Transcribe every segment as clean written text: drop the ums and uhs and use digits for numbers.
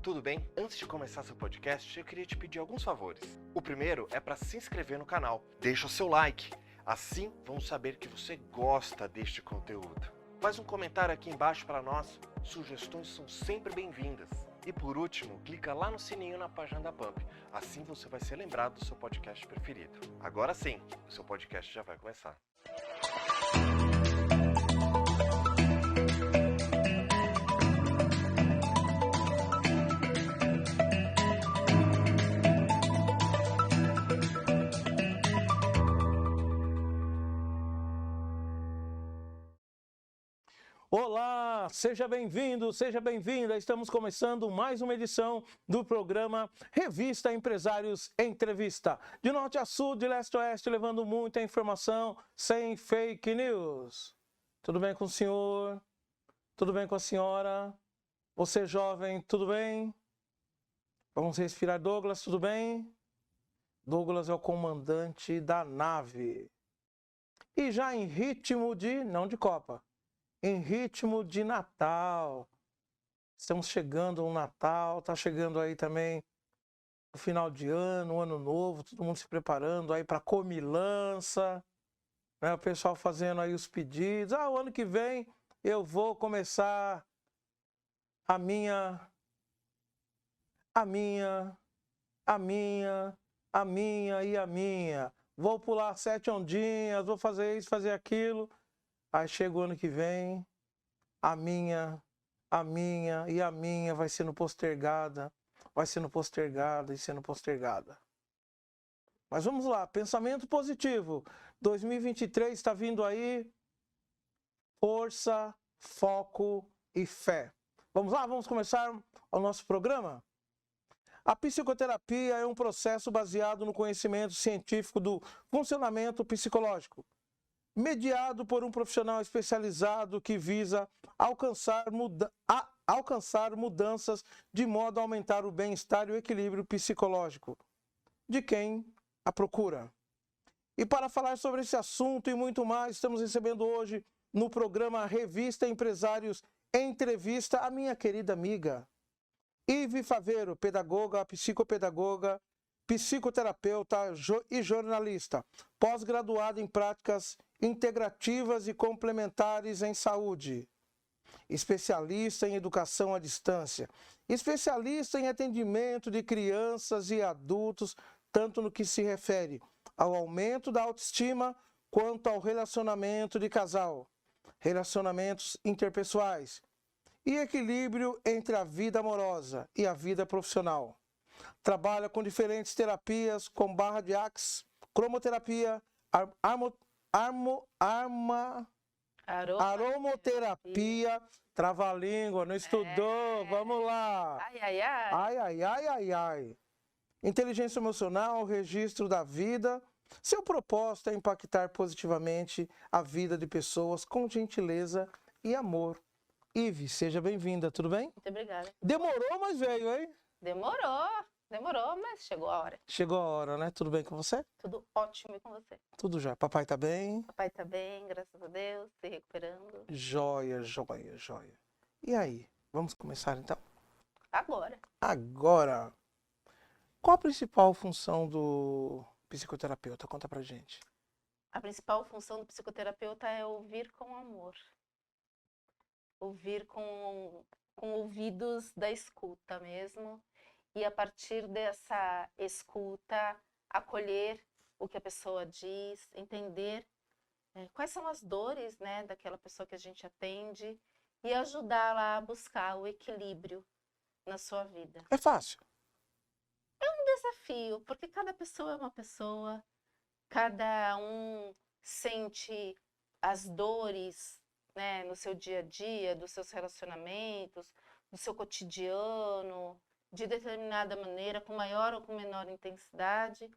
tudo bem? Antes de começar seu podcast, eu queria te pedir alguns favores. O primeiro é para se inscrever no canal. Deixa o seu like, assim vamos saber que você gosta deste conteúdo. Faz um comentário aqui embaixo para nós, sugestões são sempre bem-vindas. E por último, clica lá no sininho na página da Pump, assim você vai ser lembrado do seu podcast preferido. Agora sim, o seu podcast já vai começar. Olá, seja bem-vindo, seja bem-vinda. Estamos começando mais uma edição do programa Revista Empresários Entrevista. De norte a sul, de leste a oeste, levando muita informação sem fake news. Tudo bem com o senhor? Tudo bem com a senhora? Você jovem, tudo bem? Vamos respirar, Douglas, tudo bem? Douglas é o comandante da nave. E já em ritmo de, não de Copa, em ritmo de Natal. Estamos chegando no Natal, está chegando aí também o final de ano, o ano novo, todo mundo se preparando aí para comilança, né? O pessoal fazendo aí os pedidos. O ano que vem eu vou começar a minha e a minha. Vou pular 7 ondinhas, vou fazer isso, fazer aquilo. Aí chega o ano que vem, a minha e a minha vai sendo postergada e sendo postergada. Mas vamos lá, pensamento positivo. 2023 está vindo aí, força, foco e fé. Vamos lá, vamos começar o nosso programa? A psicoterapia é um processo baseado no conhecimento científico do funcionamento psicológico, mediado por um profissional especializado que visa alcançar mudanças de modo a aumentar o bem-estar e o equilíbrio psicológico de quem a procura. E para falar sobre esse assunto e muito mais, estamos recebendo hoje no programa Revista Empresários Entrevista a minha querida amiga Ive Faveiro, pedagoga, psicopedagoga, psicoterapeuta e jornalista, pós-graduada em práticas integrativas e complementares em saúde, especialista em educação à distância, especialista em atendimento de crianças e adultos, tanto no que se refere ao aumento da autoestima quanto ao relacionamento de casal, relacionamentos interpessoais e equilíbrio entre a vida amorosa e a vida profissional. Trabalha com diferentes terapias, com barra de axis, cromoterapia, aromoterapia, trava-língua, não estudou, vamos lá. Ai. Inteligência emocional, registro da vida. Seu propósito é impactar positivamente a vida de pessoas com gentileza e amor. Ive, seja bem-vinda, tudo bem? Muito obrigada. Demorou, mas veio, hein? Demorou, mas chegou a hora. Chegou a hora, né? Tudo bem com você? Tudo ótimo e com você? Tudo já. Papai tá bem? Papai tá bem, graças a Deus, se recuperando. Joia. E aí, vamos começar então? Agora. Qual a principal função do psicoterapeuta? Conta pra gente. A principal função do psicoterapeuta é ouvir com amor. Ouvir com ouvidos da escuta mesmo. E a partir dessa escuta, acolher o que a pessoa diz, entender quais são as dores, né, daquela pessoa que a gente atende e ajudá-la a buscar o equilíbrio na sua vida. É fácil? É um desafio, porque cada pessoa é uma pessoa, cada um sente as dores, né, no seu dia a dia, dos seus relacionamentos, do seu cotidiano, de determinada maneira, com maior ou com menor intensidade,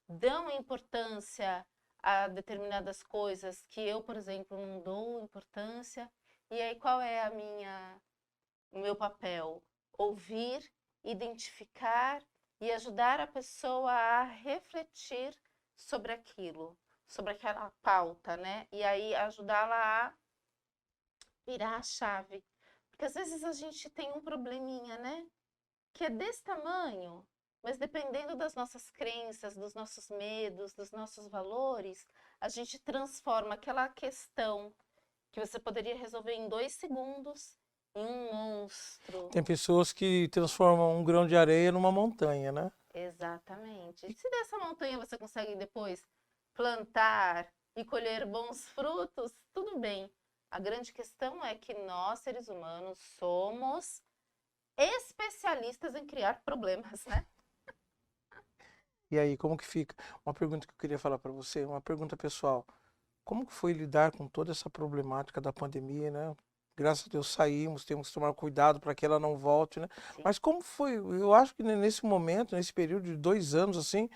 dão importância a determinadas coisas que eu, por exemplo, não dou importância. E aí qual é o meu papel? Ouvir, identificar e ajudar a pessoa a refletir sobre aquilo, sobre aquela pauta, né? E aí ajudá-la a virar a chave. Porque às vezes a gente tem um probleminha, né? que é desse tamanho, mas dependendo das nossas crenças, dos nossos medos, dos nossos valores, a gente transforma aquela questão que você poderia resolver em 2 segundos em um monstro. Tem pessoas que transformam um grão de areia numa montanha, né? Exatamente. E se dessa montanha você consegue depois plantar e colher bons frutos, tudo bem. A grande questão é que nós, seres humanos, somos especialistas em criar problemas, né? E aí, como que fica? Uma pergunta que eu queria falar para você, uma pergunta pessoal. Como que foi lidar com toda essa problemática da pandemia, né? Graças a Deus saímos, temos que tomar cuidado para que ela não volte, né? Sim. Mas como foi? Eu acho que nesse momento, nesse período de 2 anos, assim,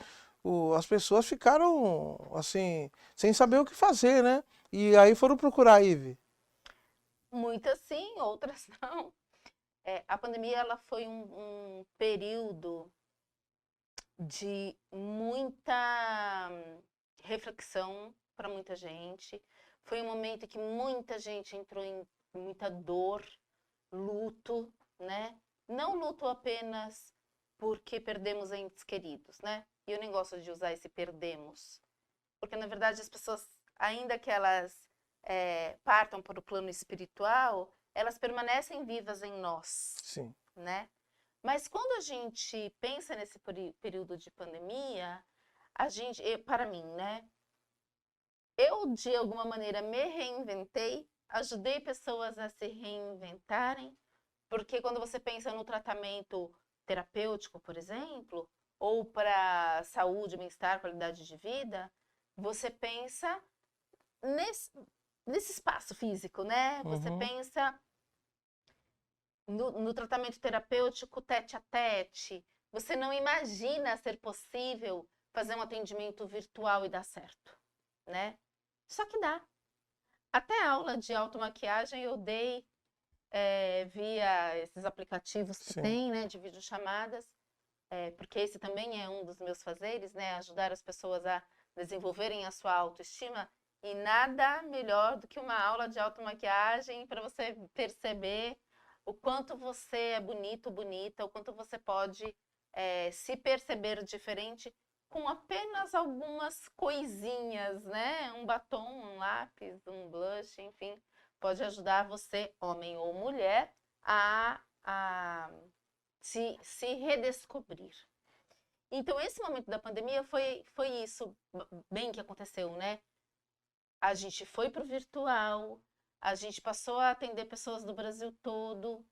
as pessoas ficaram, assim, sem saber o que fazer, né? E aí foram procurar a Ive. Muitas sim, outras não. A pandemia ela foi um período de muita reflexão para muita gente. Foi um momento que muita gente entrou em muita dor, luto, né? Não luto apenas porque perdemos entes queridos, né? E eu nem gosto de usar esse perdemos, porque na verdade as pessoas, ainda que elas partam para o plano espiritual, elas permanecem vivas em nós, Sim. né? Mas quando a gente pensa nesse período de pandemia, para mim, né? Eu, de alguma maneira, me reinventei, ajudei pessoas a se reinventarem, porque quando você pensa no tratamento terapêutico, por exemplo, ou para saúde, bem-estar, qualidade de vida, você pensa nesse espaço físico, né? Você Uhum. pensa no tratamento terapêutico tete a tete. Você não imagina ser possível fazer um atendimento virtual e dar certo, né? Só que dá. Até aula de automaquiagem eu dei via esses aplicativos que Sim. tem, né, de videochamadas, porque esse também é um dos meus fazeres, né, ajudar as pessoas a desenvolverem a sua autoestima. E nada melhor do que uma aula de automaquiagem para você perceber o quanto você é bonito, bonita, o quanto você pode se perceber diferente com apenas algumas coisinhas, né? Um batom, um lápis, um blush, enfim, pode ajudar você, homem ou mulher, a se redescobrir. Então, esse momento da pandemia foi isso bem que aconteceu, né? A gente foi para o virtual, a gente passou a atender pessoas do Brasil todo,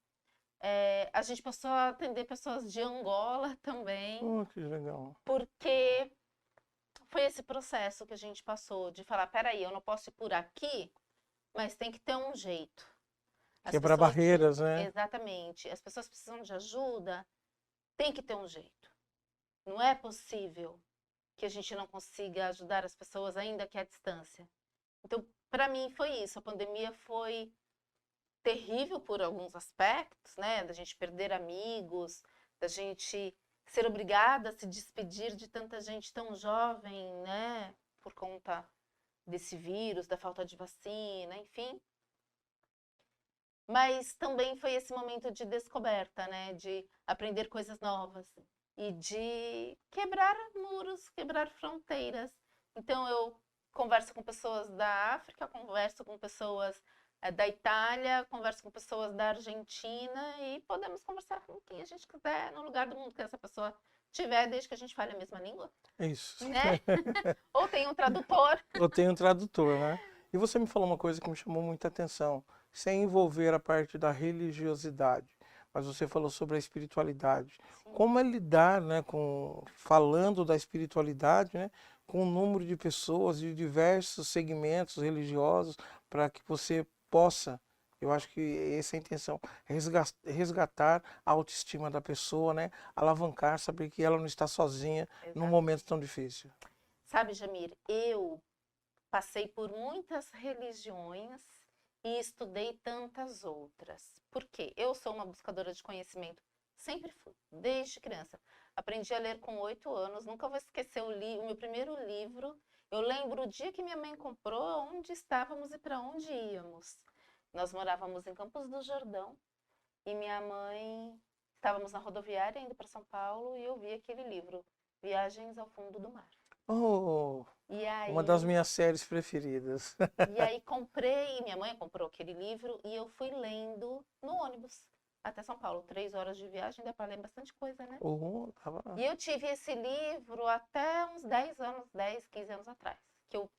a gente passou a atender pessoas de Angola também, Que legal. porque foi esse processo que a gente passou de falar, peraí, eu não posso ir por aqui, mas tem que ter um jeito. Quebrar barreiras, né? Exatamente. As pessoas precisam de ajuda, tem que ter um jeito. Não é possível que a gente não consiga ajudar as pessoas ainda que à distância. Então, para mim foi isso. A pandemia foi terrível por alguns aspectos, né? Da gente perder amigos, da gente ser obrigada a se despedir de tanta gente tão jovem, né? Por conta desse vírus, da falta de vacina, enfim. Mas também foi esse momento de descoberta, né? De aprender coisas novas e de quebrar muros, quebrar fronteiras. Então eu converso com pessoas da África, converso com pessoas da Itália, converso com pessoas da Argentina e podemos conversar com quem a gente quiser no lugar do mundo que essa pessoa tiver, desde que a gente fale a mesma língua, É isso. né? Ou tem um tradutor. Eu tenho um tradutor, né? E você me falou uma coisa que me chamou muita atenção, sem envolver a parte da religiosidade, mas você falou sobre a espiritualidade. Sim. Como é lidar, né, falando da espiritualidade, né, com um número de pessoas de diversos segmentos religiosos, para que você possa, eu acho que essa é a intenção, resgatar a autoestima da pessoa, né, alavancar, saber que ela não está sozinha num momento tão difícil. Sabe, Jamir, eu passei por muitas religiões e estudei tantas outras. Por quê? Eu sou uma buscadora de conhecimento. Sempre fui, desde criança. Aprendi a ler com 8 anos, nunca vou esquecer o meu primeiro livro. Eu lembro o dia que minha mãe comprou, onde estávamos e para onde íamos. Nós morávamos em Campos do Jordão e minha mãe estávamos na rodoviária indo para São Paulo e eu vi aquele livro, Viagens ao Fundo do Mar. Oh, E aí, uma das minhas séries preferidas. e aí comprei, minha mãe comprou aquele livro e eu fui lendo no ônibus até São Paulo. 3 horas de viagem, dá para ler bastante coisa, né? Oh, tava... E eu tive esse livro até uns 10 anos, 10, 15 anos atrás, que eu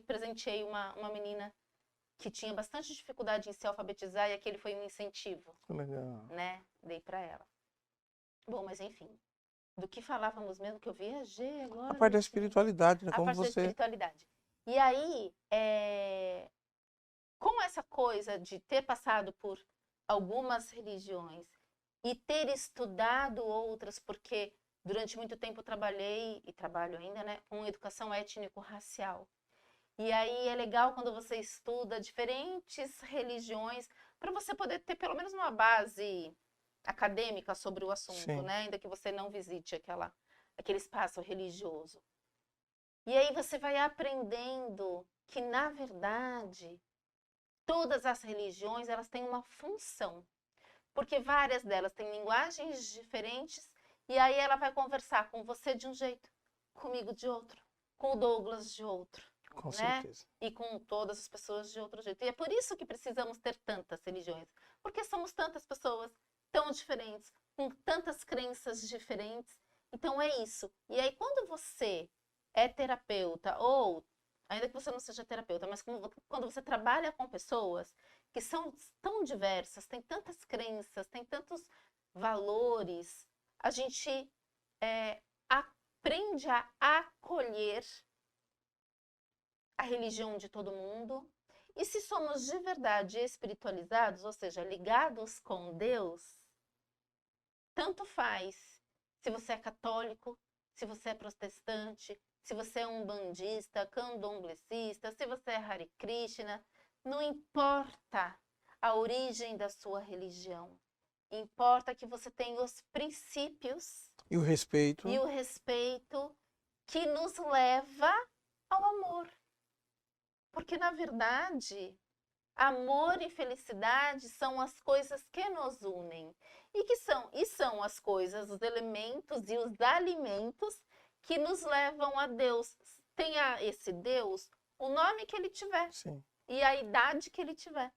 presenteei uma menina que tinha bastante dificuldade em se alfabetizar e aquele foi um incentivo, Legal. né? Dei para ela. Bom, mas enfim, do que falávamos mesmo, que eu viajei agora. A parte da espiritualidade, né? A Como parte da você... espiritualidade. E aí, com essa coisa de ter passado por algumas religiões e ter estudado outras, porque durante muito tempo eu trabalhei, e trabalho ainda, né, com educação étnico-racial. E aí é legal quando você estuda diferentes religiões, para você poder ter pelo menos uma base acadêmica sobre o assunto, Sim. né? Ainda que você não visite aquele espaço religioso. E aí você vai aprendendo que, na verdade, todas as religiões, elas têm uma função. Porque várias delas têm linguagens diferentes, e aí ela vai conversar com você de um jeito, comigo de outro, com o Douglas de outro. Com Né? certeza. E com todas as pessoas de outro jeito. E é por isso que precisamos ter tantas religiões. Porque somos tantas pessoas tão diferentes, com tantas crenças diferentes. Então é isso. E aí quando você é terapeuta, ou ainda que você não seja terapeuta, mas quando você trabalha com pessoas que são tão diversas, têm tantas crenças, têm tantos valores, a gente aprende a acolher a religião de todo mundo. E se somos de verdade espiritualizados, ou seja, ligados com Deus, tanto faz se você é católico, se você é protestante, se você é umbandista, candomblessista, se você é Hare Krishna, não importa a origem da sua religião. Importa que você tenha os princípios E o respeito. E o respeito que nos leva ao amor. Porque, na verdade, amor e felicidade são as coisas que nos unem. E são as coisas, os elementos e os alimentos que nos levam a Deus. Tenha esse Deus o nome que ele tiver. Sim. E a idade que ele tiver.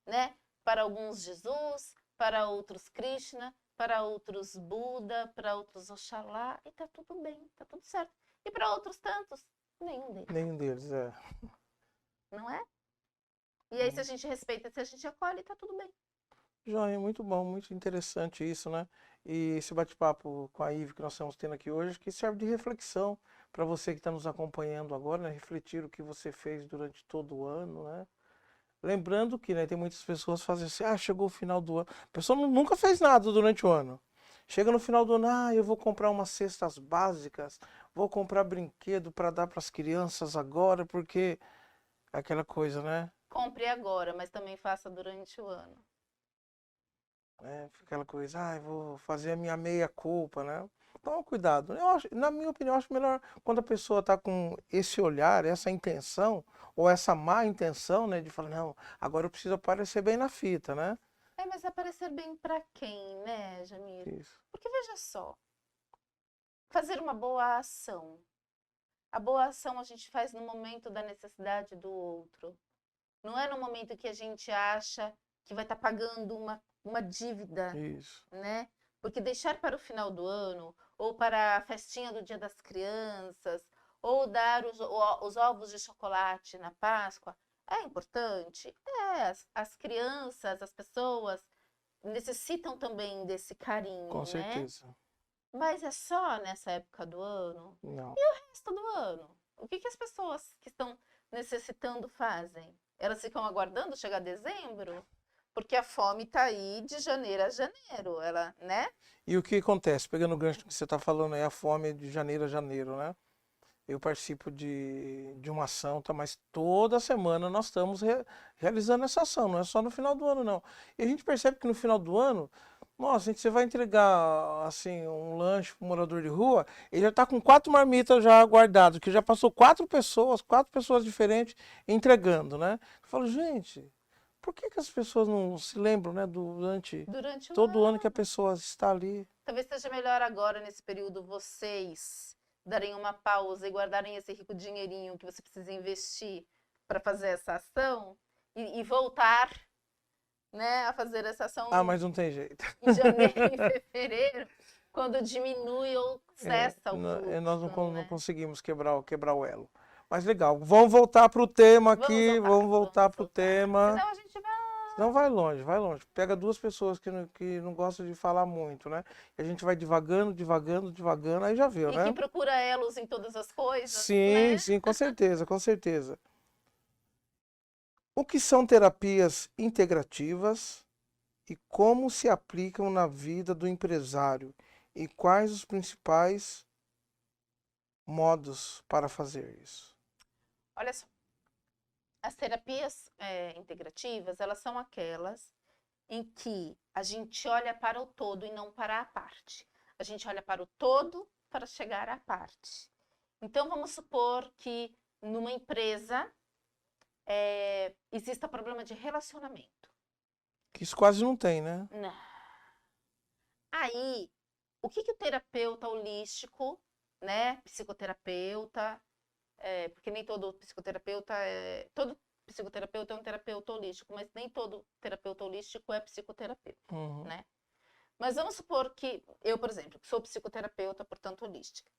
Né? Para alguns Jesus, para outros Krishna, para outros Buda, para outros Oxalá. E tá tudo bem, tá tudo certo. E para outros tantos, nenhum deles. Nenhum deles, é. Não é? E aí, se a gente respeita, se a gente acolhe, tá tudo bem. Joia, muito bom, muito interessante isso, né? E esse bate-papo com a Ive que nós estamos tendo aqui hoje, que serve de reflexão para você que está nos acompanhando agora, né? Refletir o que você fez durante todo o ano, né? Lembrando que, né, tem muitas pessoas que fazem assim, chegou o final do ano. A pessoa nunca fez nada durante o ano. Chega no final do ano, eu vou comprar umas cestas básicas, vou comprar brinquedo para dar para as crianças agora, porque aquela coisa, né? Compre agora, mas também faça durante o ano. Aquela coisa, eu vou fazer a minha meia-culpa, né? Toma cuidado. Eu acho, na minha opinião, eu acho melhor quando a pessoa está com esse olhar, essa intenção, ou essa má intenção, né? De falar, não, agora eu preciso aparecer bem na fita, né? Mas aparecer bem para quem, né, Jamir? Isso. Porque veja só, fazer uma boa ação. A boa ação a gente faz no momento da necessidade do outro. Não é no momento que a gente acha que vai estar pagando uma dívida, Isso. né? Porque deixar para o final do ano, ou para a festinha do Dia das Crianças, ou dar os ovos de chocolate na Páscoa, é importante? As crianças, as pessoas necessitam também desse carinho, Com né? certeza. Mas é só nessa época do ano? Não. E o resto do ano? O que as pessoas que estão necessitando fazem? Elas ficam aguardando chegar dezembro? Porque a fome está aí de janeiro a janeiro, né? E o que acontece? Pegando o gancho que você está falando aí, a fome de janeiro a janeiro, né? Eu participo de uma ação, tá? Mas toda semana nós estamos realizando essa ação, não é só no final do ano, não. E a gente percebe que no final do ano, nossa, você vai entregar assim, um lanche para um morador de rua, ele já está com 4 marmitas já guardadas, que já passou 4 pessoas diferentes entregando, né? Eu falo, gente, Por que as pessoas não se lembram, né, durante Durante o todo ano que a ano. pessoa está ali? Talvez seja melhor agora, nesse período, vocês darem uma pausa e guardarem esse rico dinheirinho que você precisa investir para fazer essa ação e voltar, né, a fazer essa ação Ah, mas não tem jeito. em janeiro e fevereiro, quando diminui ou cessa o Nós fluxo, não né? conseguimos quebrar o elo. Mas legal, vamos voltar para o tema aqui, vamos voltar para o tema. Senão a gente vai... Não, vai longe, vai longe. Pega duas pessoas que não gostam de falar muito, né? E a gente vai devagando, aí já viu, E né? que procura elos em todas as coisas, Sim, né? sim, com certeza, com certeza. O que são terapias integrativas e como se aplicam na vida do empresário? E quais os principais modos para fazer isso? Olha só, as terapias integrativas, elas são aquelas em que a gente olha para o todo e não para a parte. A gente olha para o todo para chegar à parte. Então, vamos supor que numa empresa exista problema de relacionamento. Que isso quase não tem, né? Não. Aí, o que o terapeuta holístico, né, psicoterapeuta, porque nem todo psicoterapeuta todo psicoterapeuta é um terapeuta holístico, mas nem todo terapeuta holístico é psicoterapeuta, Uhum. né? Mas vamos supor que eu, por exemplo, sou psicoterapeuta, portanto holística.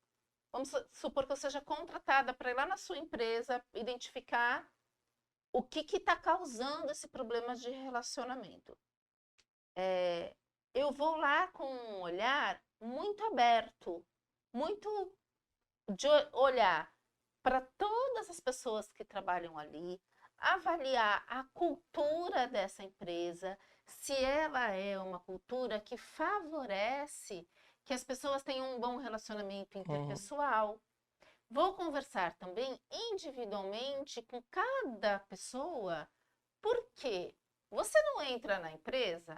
Vamos supor que eu seja contratada para ir lá na sua empresa identificar o que está causando esse problema de relacionamento. Eu vou lá com um olhar muito aberto, muito de olhar para todas as pessoas que trabalham ali, avaliar a cultura dessa empresa, se ela é uma cultura que favorece que as pessoas tenham um bom relacionamento interpessoal. Vou conversar também individualmente com cada pessoa, porque você não entra na empresa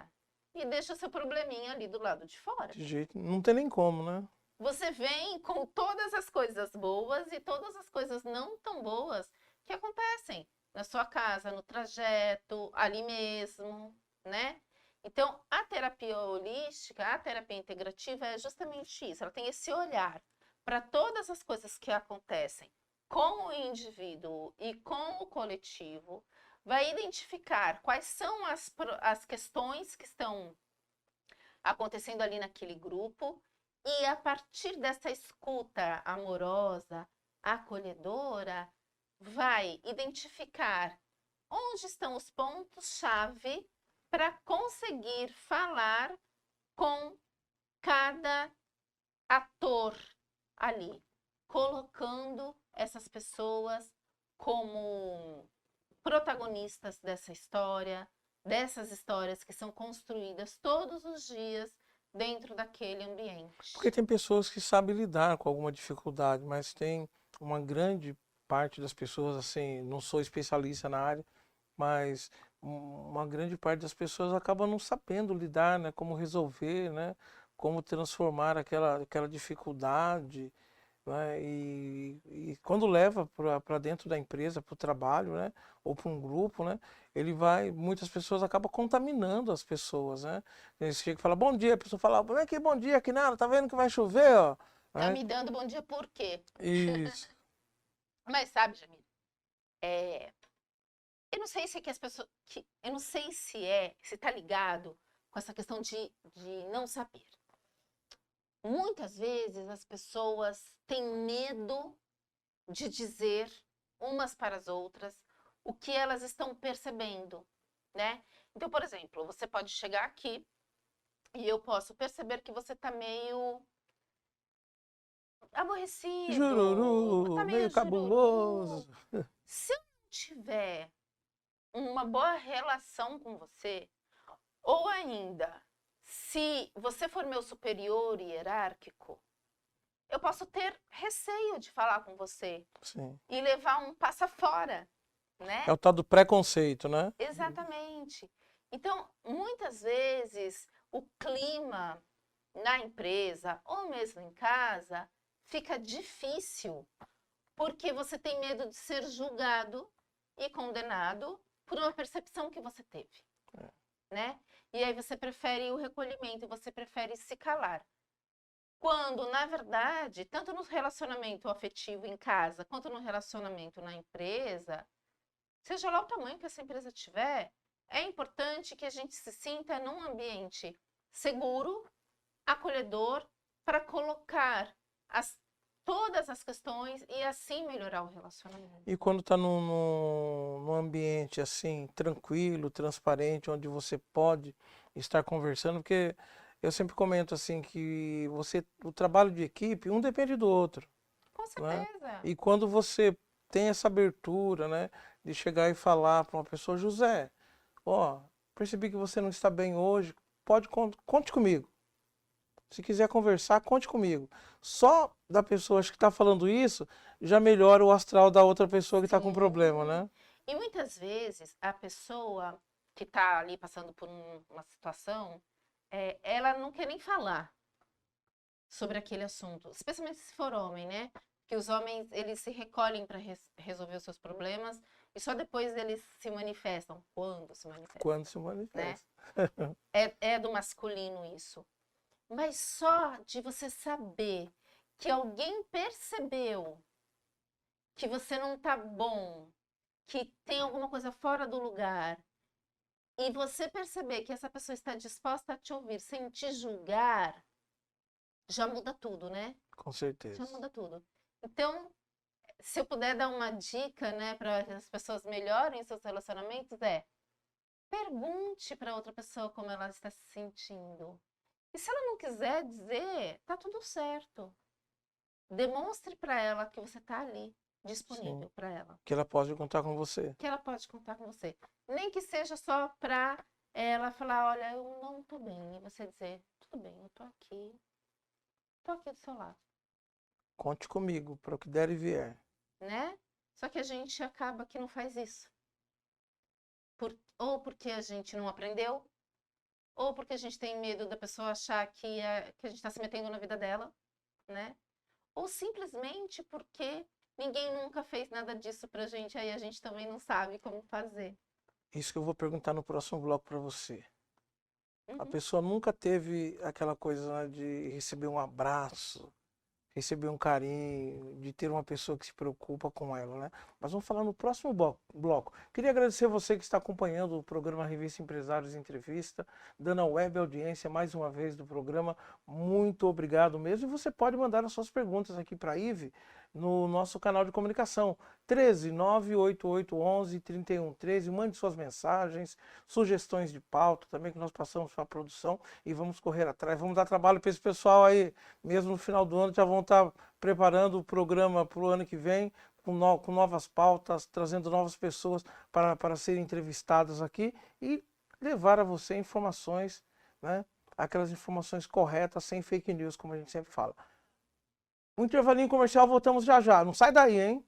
e deixa seu probleminha ali do lado de fora. De jeito, não tem nem como, né? Você vem com todas as coisas boas e todas as coisas não tão boas que acontecem na sua casa, no trajeto, ali mesmo, né? Então, a terapia holística, a terapia integrativa é justamente isso. Ela tem esse olhar para todas as coisas que acontecem com o indivíduo e com o coletivo, vai identificar quais são as questões que estão acontecendo ali naquele grupo e, a partir dessa escuta amorosa, acolhedora, vai identificar onde estão os pontos-chave para conseguir falar com cada ator ali, colocando essas pessoas como protagonistas dessa história, dessas histórias que são construídas todos os dias dentro daquele ambiente. Porque tem pessoas que sabem lidar com alguma dificuldade, mas tem uma grande parte das pessoas, assim, não sou especialista na área, mas uma grande parte das pessoas acaba não sabendo lidar, né, como resolver, né, como transformar aquela dificuldade, né, e quando leva para dentro da empresa, para o trabalho, né, ou para um grupo, né, muitas pessoas acabam contaminando as pessoas, né? Eles chegam e falam, bom dia, a pessoa fala, vem aqui, bom dia, aqui nada, tá vendo que vai chover, ó. Tá me dando bom dia por quê? Isso. Mas sabe, Jamila, eu não sei se é que as pessoas, eu não sei se tá ligado com essa questão de não saber. Muitas vezes as pessoas têm medo de dizer umas para as outras o que elas estão percebendo, né? Então, por exemplo, você pode chegar aqui e eu posso perceber que você tá meio aborrecido, Jururu, tá meio meio cabuloso. jururu. Se eu não tiver uma boa relação com você, ou ainda, se você for meu superior hierárquico, eu posso ter receio de falar com você. Sim. E levar um passa fora, né? É o tal do preconceito, né? Exatamente. Então, muitas vezes, o clima na empresa ou mesmo em casa fica difícil porque você tem medo de ser julgado e condenado por uma percepção que você teve, né? E aí você prefere o recolhimento, você prefere se calar. Quando, na verdade, tanto no relacionamento afetivo em casa, quanto no relacionamento na empresa, seja lá o tamanho que essa empresa tiver, é importante que a gente se sinta num ambiente seguro, acolhedor, para colocar todas as questões e assim melhorar o relacionamento. E quando está num ambiente assim, tranquilo, transparente, onde você pode estar conversando, porque eu sempre comento assim que o trabalho de equipe, um depende do outro. Com Né? certeza. E quando você tem essa abertura, né, de chegar e falar para uma pessoa, José, ó, percebi que você não está bem hoje, conte comigo. Se quiser conversar, conte comigo. Só da pessoa que está falando isso, já melhora o astral da outra pessoa que está com problema, né? E muitas vezes a pessoa que está ali passando por uma situação, ela não quer nem falar sobre aquele assunto, especialmente se for homem, né? Que os homens, eles se recolhem para resolver os seus problemas e só depois eles se manifestam. Quando se manifestam. Quando se manifesta. Né? É do masculino isso. Mas só de você saber que alguém percebeu que você não tá bom, que tem alguma coisa fora do lugar, e você perceber que essa pessoa está disposta a te ouvir sem te julgar, já muda tudo, né? Com certeza. Já muda tudo. Então, se eu puder dar uma dica, né, para que as pessoas melhorem seus relacionamentos, pergunte para outra pessoa como ela está se sentindo. E se ela não quiser dizer, tá tudo certo. Demonstre para ela que você tá ali, disponível para ela. Que ela pode contar com você. Que ela pode contar com você. Nem que seja só para ela falar, olha, eu não tô bem. E você dizer, tudo bem, eu tô aqui do seu lado. Conte comigo, para o que der e vier. Né? Só que a gente acaba que não faz isso. Ou porque a gente não aprendeu, ou porque a gente tem medo da pessoa achar que a gente está se metendo na vida dela, né? Ou simplesmente porque ninguém nunca fez nada disso pra gente, aí a gente também não sabe como fazer. Isso que eu vou perguntar no próximo bloco para você. Uhum. A pessoa nunca teve aquela coisa, né, de receber um abraço, receber um carinho, de ter uma pessoa que se preocupa com ela, né? Mas vamos falar no próximo bloco. Queria agradecer você que está acompanhando o programa Revista Empresários Entrevista, dando a web audiência mais uma vez do programa. Muito obrigado mesmo. E você pode mandar as suas perguntas aqui para a Ive no nosso canal de comunicação 13 988 11 31 13. Mande suas mensagens, sugestões de pauta também que nós passamos para a produção e vamos correr atrás. Vamos dar trabalho para esse pessoal aí, mesmo no final do ano já vão estar preparando o programa para o ano que vem com novas pautas, trazendo novas pessoas para serem entrevistadas aqui e levar a você informações, né? Aquelas informações corretas, sem fake news, como a gente sempre fala. Um intervalinho comercial, voltamos já já. Não sai daí, hein?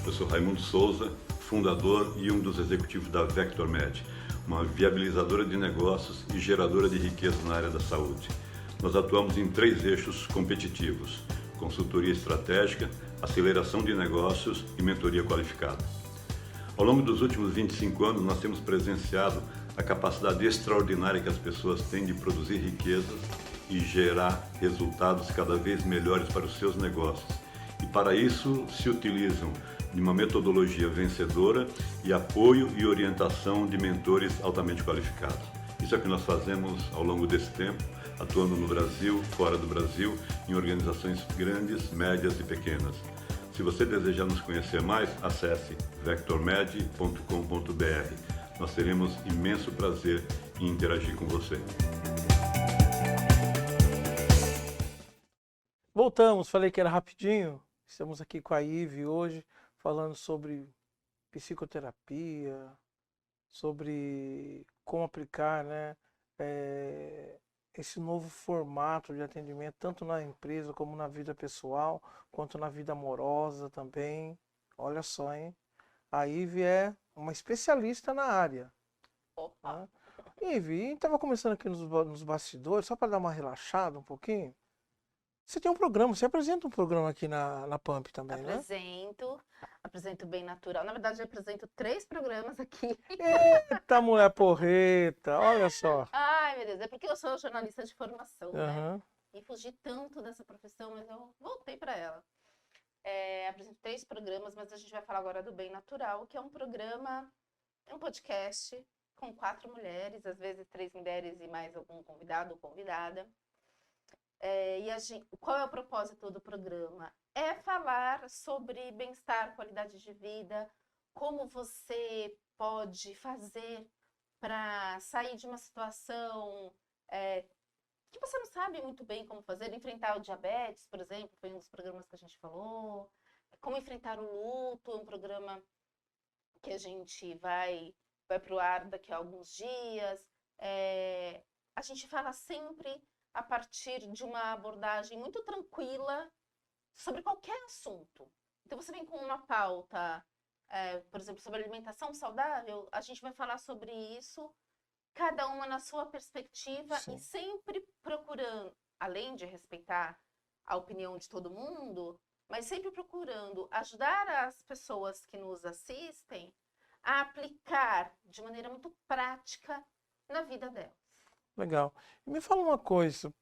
Eu sou Raimundo Souza, fundador e um dos executivos da VectorMed, uma viabilizadora de negócios e geradora de riqueza na área da saúde. Nós atuamos em 3 eixos competitivos: consultoria estratégica, aceleração de negócios e mentoria qualificada. Ao longo dos últimos 25 anos, nós temos presenciado a capacidade extraordinária que as pessoas têm de produzir riquezas e gerar resultados cada vez melhores para os seus negócios. E para isso se utilizam de uma metodologia vencedora e apoio e orientação de mentores altamente qualificados. Isso é o que nós fazemos ao longo desse tempo, atuando no Brasil, fora do Brasil, em organizações grandes, médias e pequenas. Se você desejar nos conhecer mais, acesse vectormed.com.br. Nós teremos imenso prazer em interagir com você. Voltamos, falei que era rapidinho. Estamos aqui com a Ive hoje, falando sobre psicoterapia, sobre como aplicar, né, esse novo formato de atendimento, tanto na empresa como na vida pessoal, quanto na vida amorosa também. Olha só, hein? A Ive é uma especialista na área. Opa! Tá? Ive, a gente estava começando aqui nos bastidores, só para dar uma relaxada um pouquinho. Você tem um programa, você apresenta um programa aqui na Pump também, né? Apresento Bem Natural. Na verdade, eu apresento 3 programas aqui. Eita, mulher porreta, olha só. Ai, meu Deus, é porque eu sou jornalista de formação, né? Aham. E fugi tanto dessa profissão, mas eu voltei para ela. Apresento 3 programas, mas a gente vai falar agora do Bem Natural, que é um programa, um podcast com 4 mulheres, às vezes 3 mulheres e mais algum convidado ou convidada. Qual é o propósito do programa? É falar sobre bem-estar, qualidade de vida, como você pode fazer para sair de uma situação que você não sabe muito bem como fazer, enfrentar o diabetes, por exemplo, foi um dos programas que a gente falou, como enfrentar o luto, é um programa que a gente vai para o ar daqui a alguns dias. A gente fala sempre a partir de uma abordagem muito tranquila sobre qualquer assunto. Então, você vem com uma pauta, por exemplo, sobre alimentação saudável, a gente vai falar sobre isso, cada uma na sua perspectiva. Sim. E sempre procurando, além de respeitar a opinião de todo mundo, mas sempre procurando ajudar as pessoas que nos assistem a aplicar de maneira muito prática na vida delas. Legal. E me fala uma coisa,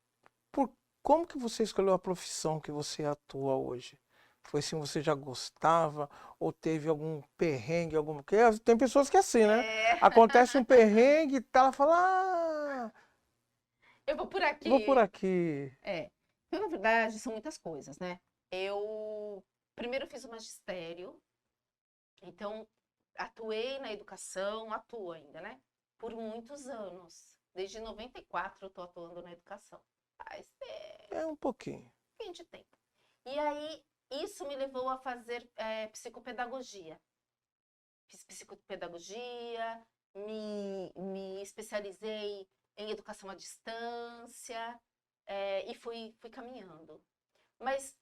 como que você escolheu a profissão que você atua hoje? Foi assim, você já gostava ou teve algum perrengue, porque tem pessoas que é assim, né? Acontece um perrengue e ela fala, eu vou por aqui. Vou por aqui. Então, na verdade, são muitas coisas, né? Eu primeiro fiz o magistério, então atuei na educação, atuo ainda, né? Por muitos anos. Desde 94 eu estou atuando na educação. Um pouquinho de tempo. E aí, isso me levou a fazer psicopedagogia. Fiz psicopedagogia, me especializei em educação à distância e fui caminhando. Mas,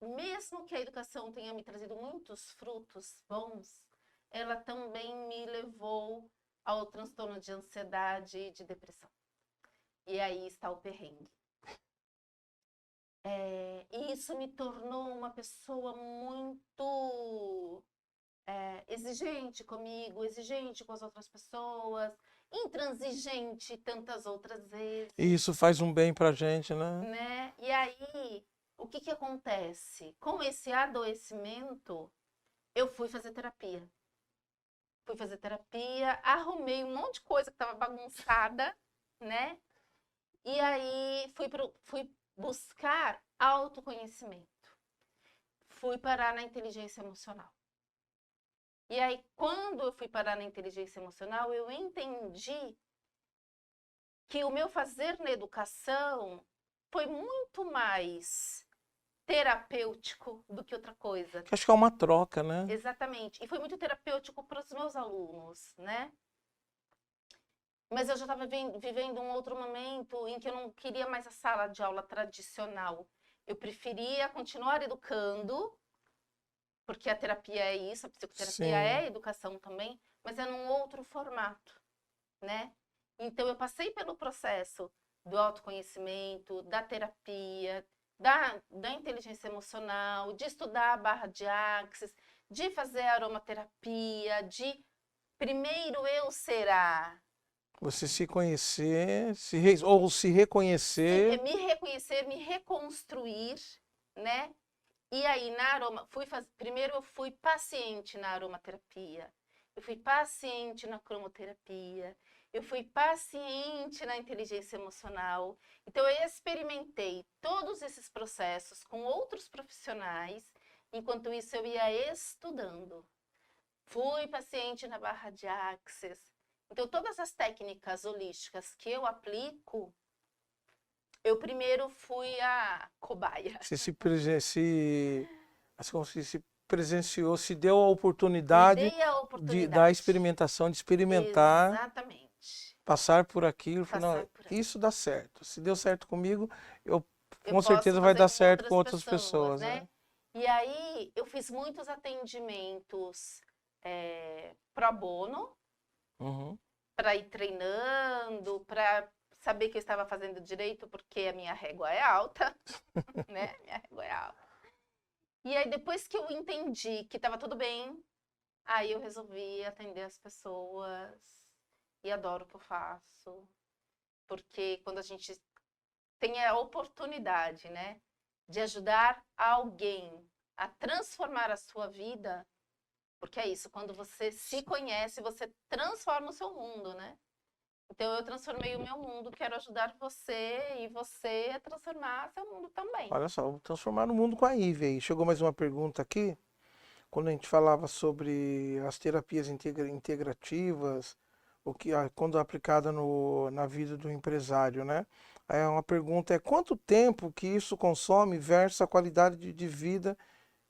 mesmo que a educação tenha me trazido muitos frutos bons, ela também me levou ao transtorno de ansiedade e de depressão. E aí está o perrengue. E isso me tornou uma pessoa muito exigente comigo, exigente com as outras pessoas, intransigente tantas outras vezes. E isso faz um bem pra gente, né? E aí, o que acontece? Com esse adoecimento, eu fui fazer terapia. Arrumei um monte de coisa que estava bagunçada, né? E aí fui buscar autoconhecimento. Fui parar na inteligência emocional. E aí, quando eu fui parar na inteligência emocional, eu entendi que o meu fazer na educação foi muito mais terapêutico do que outra coisa. Acho que é uma troca, né? Exatamente. E foi muito terapêutico para os meus alunos, né? Mas eu já estava vivendo um outro momento em que eu não queria mais a sala de aula tradicional. Eu preferia continuar educando, porque a terapia é isso, a psicoterapia é educação também, mas é num outro formato, né? Então, eu passei pelo processo do autoconhecimento, da terapia, da inteligência emocional, de estudar a barra de Axis, de fazer aromaterapia, de primeiro eu será, Você se conhecer, ou se reconhecer. Me reconhecer, me reconstruir, né? E aí, primeiro eu fui paciente na aromaterapia, eu fui paciente na cromoterapia, eu fui paciente na inteligência emocional. Então, eu experimentei todos esses processos com outros profissionais, enquanto isso eu ia estudando. Fui paciente na barra de Axis. Então, todas as técnicas holísticas que eu aplico, eu primeiro fui a cobaia. Você se presenciou, se deu a oportunidade, da experimentação, de experimentar. Exatamente. Passar por aquilo, Passar por aquilo. Isso dá certo. Se deu certo comigo, eu com posso certeza vai fazer dar com certo com outras pessoas, né? E aí eu fiz muitos atendimentos pro bono, para ir treinando, para saber que eu estava fazendo direito, porque a minha régua é alta, né? Minha régua é alta. E aí depois que eu entendi que estava tudo bem, aí eu resolvi atender as pessoas. E adoro o que eu faço, porque quando a gente tem a oportunidade, né, de ajudar alguém a transformar a sua vida, porque é isso, quando você se conhece, você transforma o seu mundo, né? Então eu transformei o meu mundo, quero ajudar você e você a transformar seu mundo também. Olha só, vou transformar o mundo com a Ive aí. Chegou mais uma pergunta aqui, quando a gente falava sobre as terapias integrativas, quando aplicada na vida do empresário, né? Uma pergunta é: quanto tempo que isso consome versus a qualidade de vida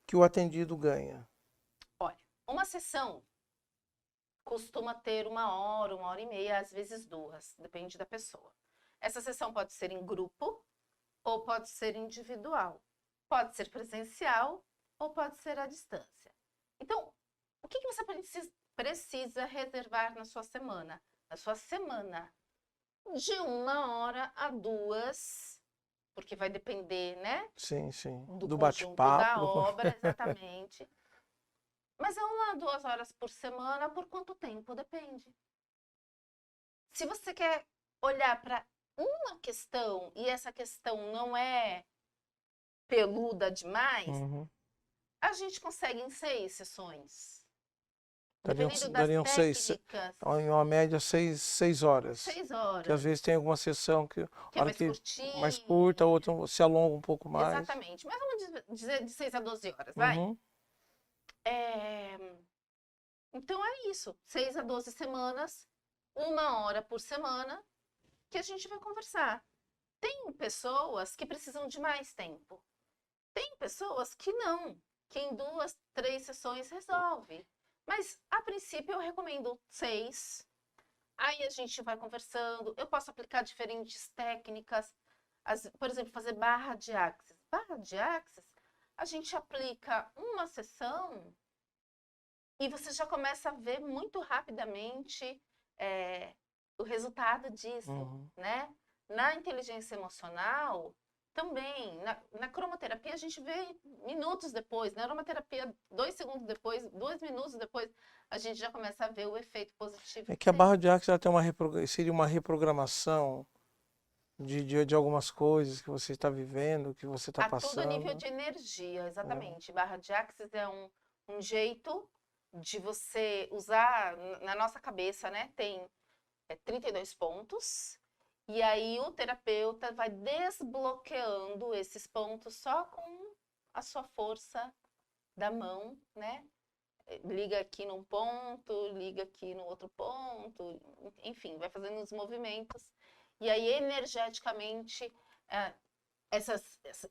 que o atendido ganha? Olha, uma sessão costuma ter 1 hora e meia, às vezes 2, depende da pessoa. Essa sessão pode ser em grupo ou pode ser individual. Pode ser presencial ou pode ser à distância. Então, o que você precisa reservar na sua semana? Na sua semana, de 1 hora a 2, porque vai depender, né? Sim, sim. Do bate-papo da obra, exatamente. Mas é 1 a 2 horas por semana, por quanto tempo? Depende. Se você quer olhar para uma questão e essa questão não é peluda demais, a gente consegue em 6 sessões. Dariam 6, em uma média 6 horas. 6 horas. Que às vezes tem alguma sessão que é mais curta, outra se alonga um pouco mais. Exatamente. Mas vamos dizer de 6 a 12 horas, vai? Então é isso. 6 a 12 semanas, 1 hora por semana, que a gente vai conversar. Tem pessoas que precisam de mais tempo. Tem pessoas que não, que em 2, 3 sessões resolve. Mas, a princípio, eu recomendo 6. Aí a gente vai conversando. Eu posso aplicar diferentes técnicas. Por exemplo, fazer barra de Axis. Barra de Axis, a gente aplica uma sessão e você já começa a ver muito rapidamente o resultado disso, né? Na inteligência emocional, também, na cromoterapia, a gente vê minutos depois. Na aromaterapia, 2 segundos depois, 2 minutos depois, a gente já começa a ver o efeito positivo. É que a barra de Axis seria uma reprogramação de algumas coisas que você está vivendo, que você está passando. A todo nível de energia, exatamente. Barra de Axis é um jeito de você usar, na nossa cabeça, né? Tem 32 pontos. E aí o terapeuta vai desbloqueando esses pontos só com a sua força da mão, né? Liga aqui num ponto, liga aqui no outro ponto, enfim, vai fazendo os movimentos. E aí, energeticamente,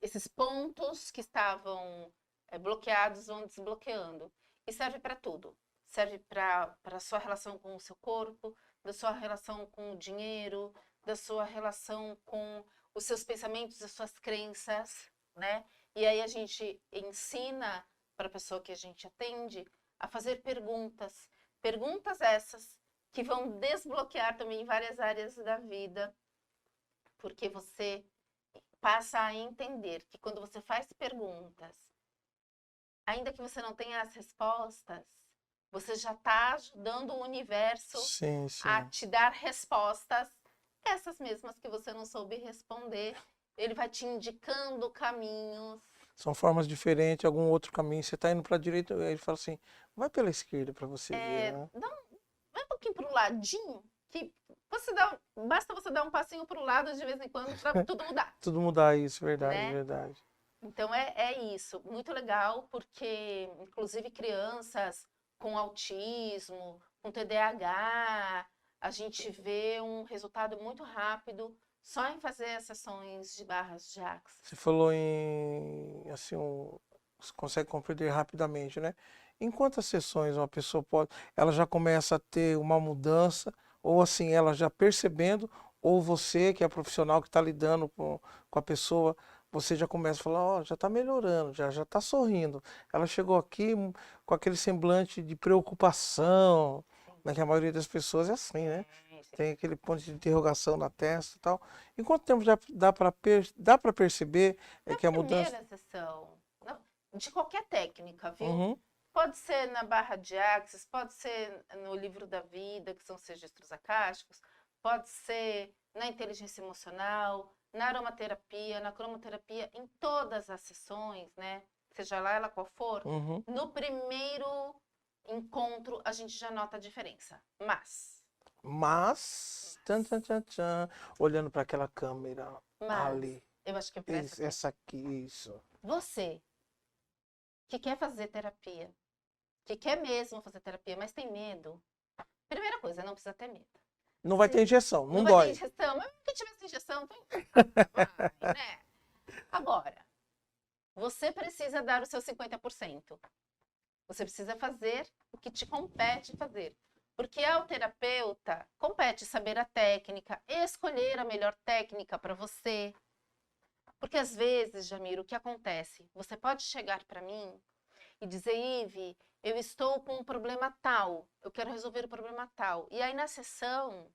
esses pontos que estavam bloqueados vão desbloqueando. E serve para tudo. Serve para a sua relação com o seu corpo, da sua relação com o dinheiro, da sua relação com os seus pensamentos, as suas crenças, né? E aí a gente ensina para a pessoa que a gente atende a fazer perguntas. Perguntas essas que vão desbloquear também várias áreas da vida, porque você passa a entender que quando você faz perguntas, ainda que você não tenha as respostas, você já está ajudando o universo Sim, sim. a te dar respostas, essas mesmas que você não soube responder. Ele vai te indicando caminhos. São formas diferentes, algum outro caminho. Você está indo para a direita, aí ele fala assim, vai pela esquerda para você ver, né? Vai um pouquinho para o ladinho, que basta você dar um passinho para o lado de vez em quando para tudo mudar. Tudo mudar isso, verdade, Né? verdade. Então é isso, muito legal, porque inclusive crianças com autismo, com TDAH, a gente vê um resultado muito rápido só em fazer as sessões de barras de Axis. Você falou em, assim, você consegue compreender rapidamente, né? Em quantas sessões uma pessoa pode, ela já começa a ter uma mudança, ou assim, ela já percebendo, ou você, que é profissional que está lidando com a pessoa, você já começa a falar, ó, já está melhorando, já está sorrindo. Ela chegou aqui com aquele semblante de preocupação, né? Que a maioria das pessoas é assim, né? Tem aquele ponto de interrogação na testa e tal. Em quanto tempo já dá para perceber que a mudança... Na primeira sessão, de qualquer técnica, viu? Uhum. Pode ser na barra de Axis, pode ser no livro da vida, que são os registros acásticos, pode ser na inteligência emocional, na aromaterapia, na cromoterapia, em todas as sessões, né? Seja lá ela qual for, Uhum. no primeiro encontro a gente já nota a diferença. Mas, tchan, tchan, tchan, tchan, olhando para aquela câmera ali, eu acho que eu presto essa aqui, isso. Você que quer fazer terapia, que quer mesmo fazer terapia, mas tem medo. Primeira coisa, não precisa ter medo. Não vai ter injeção, não vai dói. ter injeção, mas se tivesse injeção, vai, né? Agora, você precisa dar o seu 50%. Você precisa fazer o que te compete fazer. Porque ao terapeuta compete saber a técnica, escolher a melhor técnica para você. Porque às vezes, Jamir, o que acontece? Você pode chegar para mim e dizer, Ive, eu estou com um problema tal, eu quero resolver o problema tal. E aí na sessão,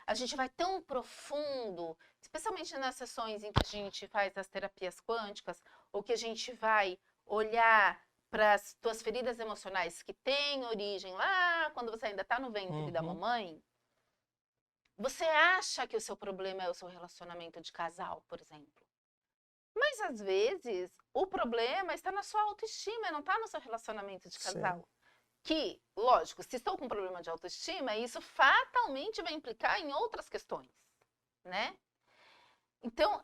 a gente vai tão profundo, especialmente nas sessões em que a gente faz as terapias quânticas, ou que a gente vai olhar para as tuas feridas emocionais que têm origem lá quando você ainda está no ventre da mamãe. Você acha que o seu problema é o seu relacionamento de casal, por exemplo. Mas, às vezes, o problema está na sua autoestima, não está no seu relacionamento de casal. Sim. Que, lógico, se estou com um problema de autoestima, isso fatalmente vai implicar em outras questões, né? Então,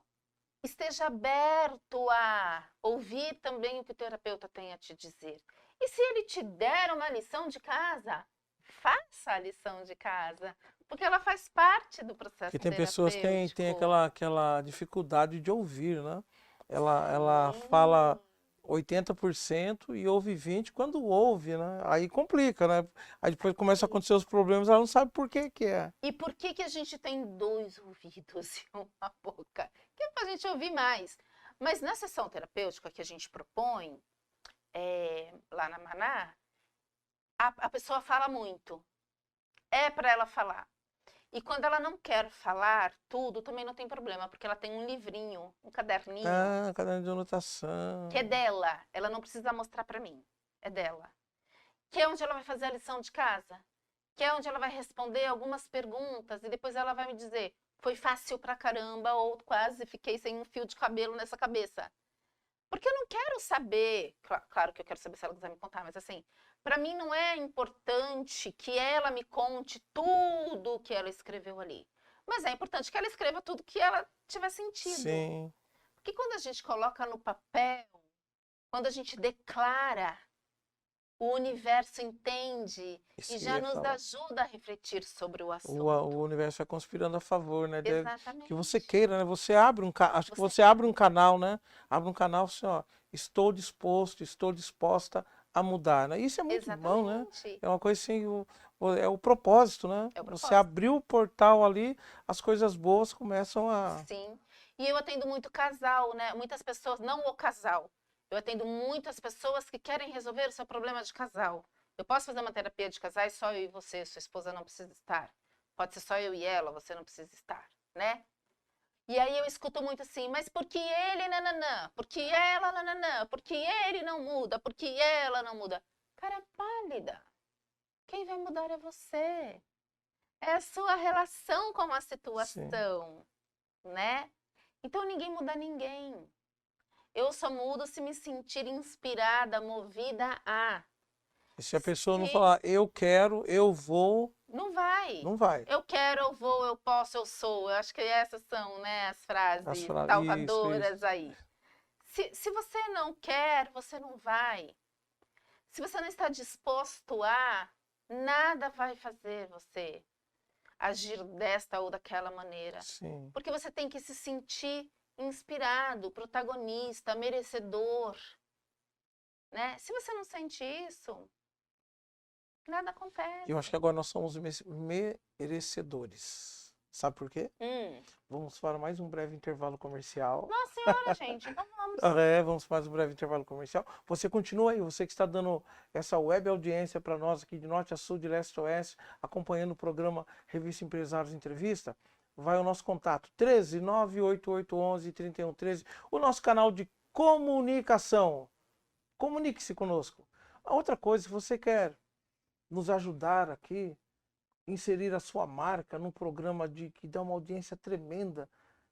esteja aberto a ouvir também o que o terapeuta tem a te dizer. E se ele te der uma lição de casa, faça a lição de casa, porque ela faz parte do processo terapêutico. Porque tem pessoas que têm aquela dificuldade de ouvir, né? Ela fala 80% e ouve 20% quando ouve, né? Aí complica, né? Aí depois começa a acontecer os problemas, ela não sabe por que é. E por que a gente tem 2 ouvidos e uma boca? Que é pra gente ouvir mais. Mas na sessão terapêutica que a gente propõe, lá na Maná, a pessoa fala muito. É para ela falar. E quando ela não quer falar tudo, também não tem problema, porque ela tem um livrinho, um caderninho. Ah, caderno de anotação. Que é dela, ela não precisa mostrar para mim, é dela. Que é onde ela vai fazer a lição de casa, que é onde ela vai responder algumas perguntas e depois ela vai me dizer, foi fácil pra caramba ou quase fiquei sem um fio de cabelo nessa cabeça. Porque eu não quero saber, claro que eu quero saber se ela quiser me contar, mas assim, para mim não é importante que ela me conte tudo o que ela escreveu ali. Mas é importante que ela escreva tudo que ela tiver sentido. Sim. Porque quando a gente coloca no papel, quando a gente declara, o universo entende e já nos ajuda a refletir sobre o assunto. O universo vai conspirando a favor, né? Exatamente. Que você queira, né? Você abre acho que você abre um canal, né? Abre um canal assim, ó, estou disposto, estou disposta a mudar, né? Isso é muito bom, né? É uma coisa assim, é o propósito, né? É o propósito. Você abriu o portal ali, as coisas boas começam a... Sim. E eu atendo muito casal, né? Muitas pessoas, não o casal. Eu atendo muitas pessoas que querem resolver o seu problema de casal. Eu posso fazer uma terapia de casais só eu e você, sua esposa não precisa estar. Pode ser só eu e ela, você não precisa estar, né? E aí eu escuto muito assim, mas por que ele nananã? Por que ela nananã? Por que ele não muda? Por que ela não muda? Cara, é pálida. quem vai mudar é você. É a sua relação com a situação, né? Então ninguém muda ninguém. Eu só mudo se me sentir inspirada, movida a. E se a pessoa não falar, eu quero, eu vou... Não vai. Não vai. Eu quero, eu vou, eu posso, eu sou. Eu acho que essas são, né, as frases salvadoras isso. Aí. Se você não quer, você não vai. Se você não está disposto a, nada vai fazer você agir desta ou daquela maneira. Sim. Porque você tem que se sentir inspirado, protagonista, merecedor. Né? Se você não sente isso, nada acontece. Eu acho que agora nós somos merecedores. Sabe por quê? Vamos para mais um breve intervalo comercial. Nossa senhora, gente, então vamos. Vamos para mais um breve intervalo comercial. Você continua aí, você que está dando essa web audiência para nós aqui de norte a sul, de leste a oeste, acompanhando o programa Revista Empresários Entrevista, vai o nosso contato 13 98811 3113, o nosso canal de comunicação. Comunique-se conosco. A outra coisa, se você quer nos ajudar aqui, inserir a sua marca num programa que dá uma audiência tremenda,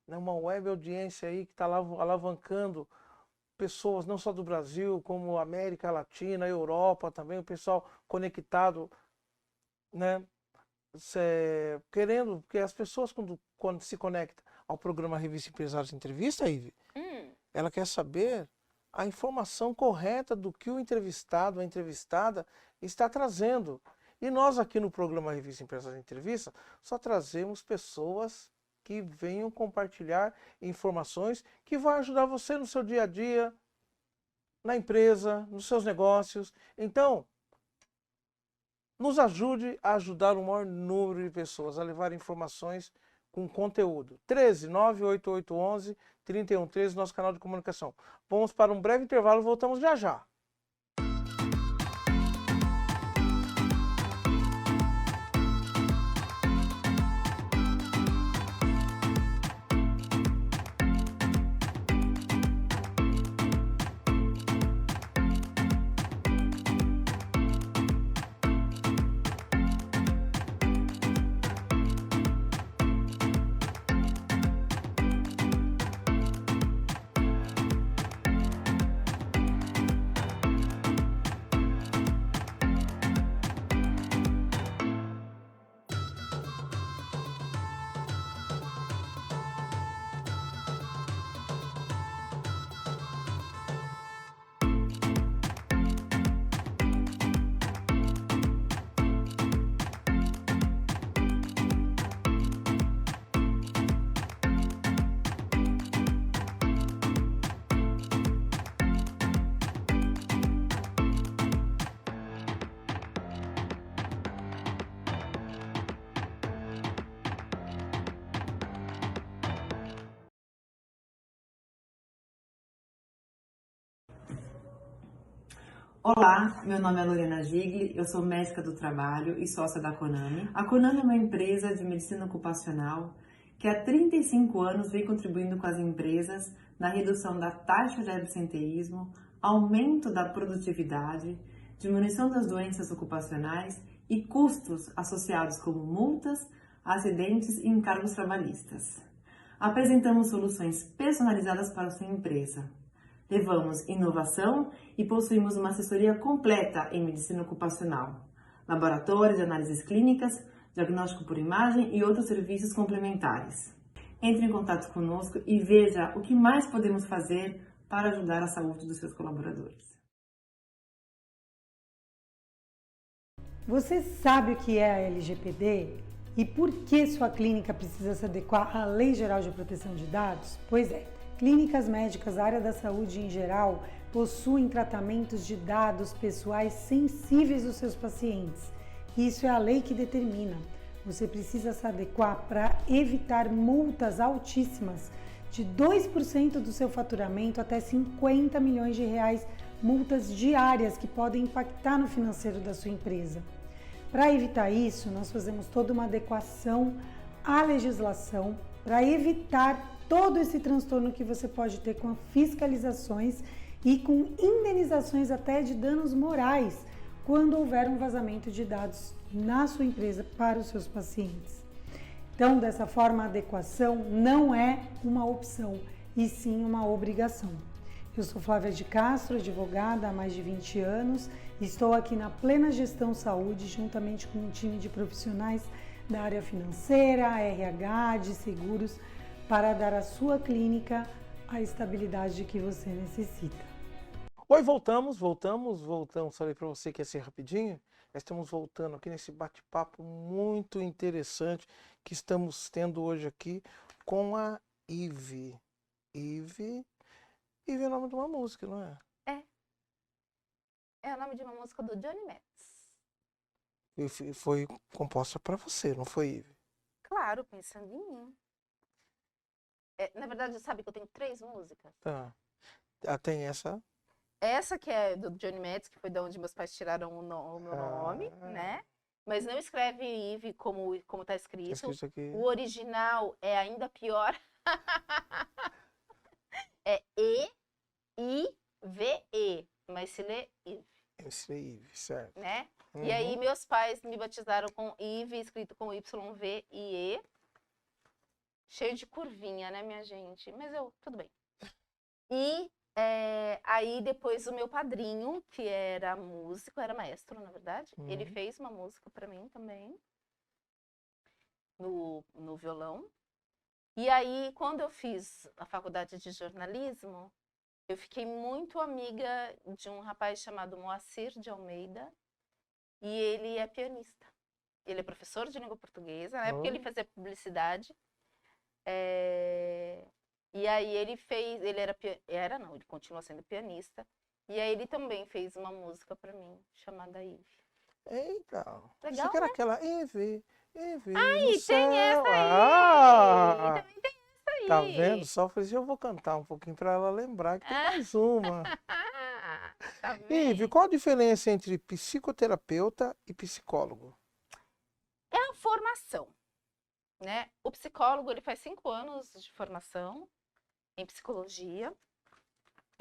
né? Uma web audiência aí que está alavancando pessoas não só do Brasil, como América Latina, Europa também, o pessoal conectado, né? Querendo, porque as pessoas quando se conectam ao programa Revista Empresários Entrevista, Ive, ela quer saber a informação correta do que o entrevistado, a entrevistada está trazendo. E nós aqui no programa Revista Empresários Entrevista só trazemos pessoas que venham compartilhar informações que vão ajudar você no seu dia a dia, na empresa, nos seus negócios. Então, nos ajude a ajudar o maior número de pessoas a levar informações com conteúdo. 13 98811 3113, nosso canal de comunicação. Vamos para um breve intervalo, voltamos já já. Olá, meu nome é Lorena Gigli, eu sou médica do trabalho e sócia da Conami. A Conami é uma empresa de medicina ocupacional que há 35 anos vem contribuindo com as empresas na redução da taxa de absenteísmo, aumento da produtividade, diminuição das doenças ocupacionais e custos associados como multas, acidentes e encargos trabalhistas. Apresentamos soluções personalizadas para a sua empresa. Levamos inovação e possuímos uma assessoria completa em medicina ocupacional, laboratório de análises clínicas, diagnóstico por imagem e outros serviços complementares. Entre em contato conosco e veja o que mais podemos fazer para ajudar a saúde dos seus colaboradores. Você sabe o que é a LGPD e por que sua clínica precisa se adequar à Lei Geral de Proteção de Dados? Pois é. Clínicas médicas da área da saúde em geral possuem tratamentos de dados pessoais sensíveis dos seus pacientes. Isso é a lei que determina. Você precisa se adequar para evitar multas altíssimas, de 2% do seu faturamento até 50 milhões de reais, multas diárias que podem impactar no financeiro da sua empresa. Para evitar isso, nós fazemos toda uma adequação à legislação para evitar todo esse transtorno que você pode ter com fiscalizações e com indenizações até de danos morais, quando houver um vazamento de dados na sua empresa para os seus pacientes. Então, dessa forma, a adequação não é uma opção, e sim uma obrigação. Eu sou Flávia de Castro, advogada há mais de 20 anos, e estou aqui na Plena Gestão Saúde, juntamente com um time de profissionais da área financeira, RH, de seguros, para dar à sua clínica a estabilidade que você necessita. Oi, voltamos. Falei para você que ia ser rapidinho. Nós estamos voltando aqui nesse bate-papo muito interessante que estamos tendo hoje aqui com a Ive. Ive é o nome de uma música, não é? É o nome de uma música do Johnny Metz. E foi composta para você, não foi, Ive? Claro, pensando em mim. Na verdade, sabe que eu tenho 3 músicas? Tá. Tem essa. Essa que é do Johnny Metz, que foi de onde meus pais tiraram o meu nome, né? Mas não escreve Ive como tá escrito. Tá escrito aqui. O original é ainda pior. É E-I-V-E, mas se lê Ive. Esse é Ive, certo. Né? E aí meus pais me batizaram com Ive, escrito com Y-V-I-E. Cheio de curvinha, né, minha gente? Mas tudo bem. E aí depois o meu padrinho, que era músico, era maestro, na verdade, ele fez uma música para mim também, no violão. E aí, quando eu fiz a faculdade de jornalismo, eu fiquei muito amiga de um rapaz chamado Moacir de Almeida, e ele é pianista. Ele é professor de língua portuguesa, né? Porque ele fazia publicidade. E aí ele continua sendo pianista. E aí ele também fez uma música pra mim, chamada Ive. Eita, Legal, você que era né? aquela Ive Aí, no tem essa céu. aí! Também tem essa aí! Tá vendo? Só eu falei assim, eu vou cantar um pouquinho pra ela lembrar que tem mais uma. Tá vendo? Ive, qual a diferença entre psicoterapeuta e psicólogo? É a formação, né? O psicólogo, ele faz 5 anos de formação em psicologia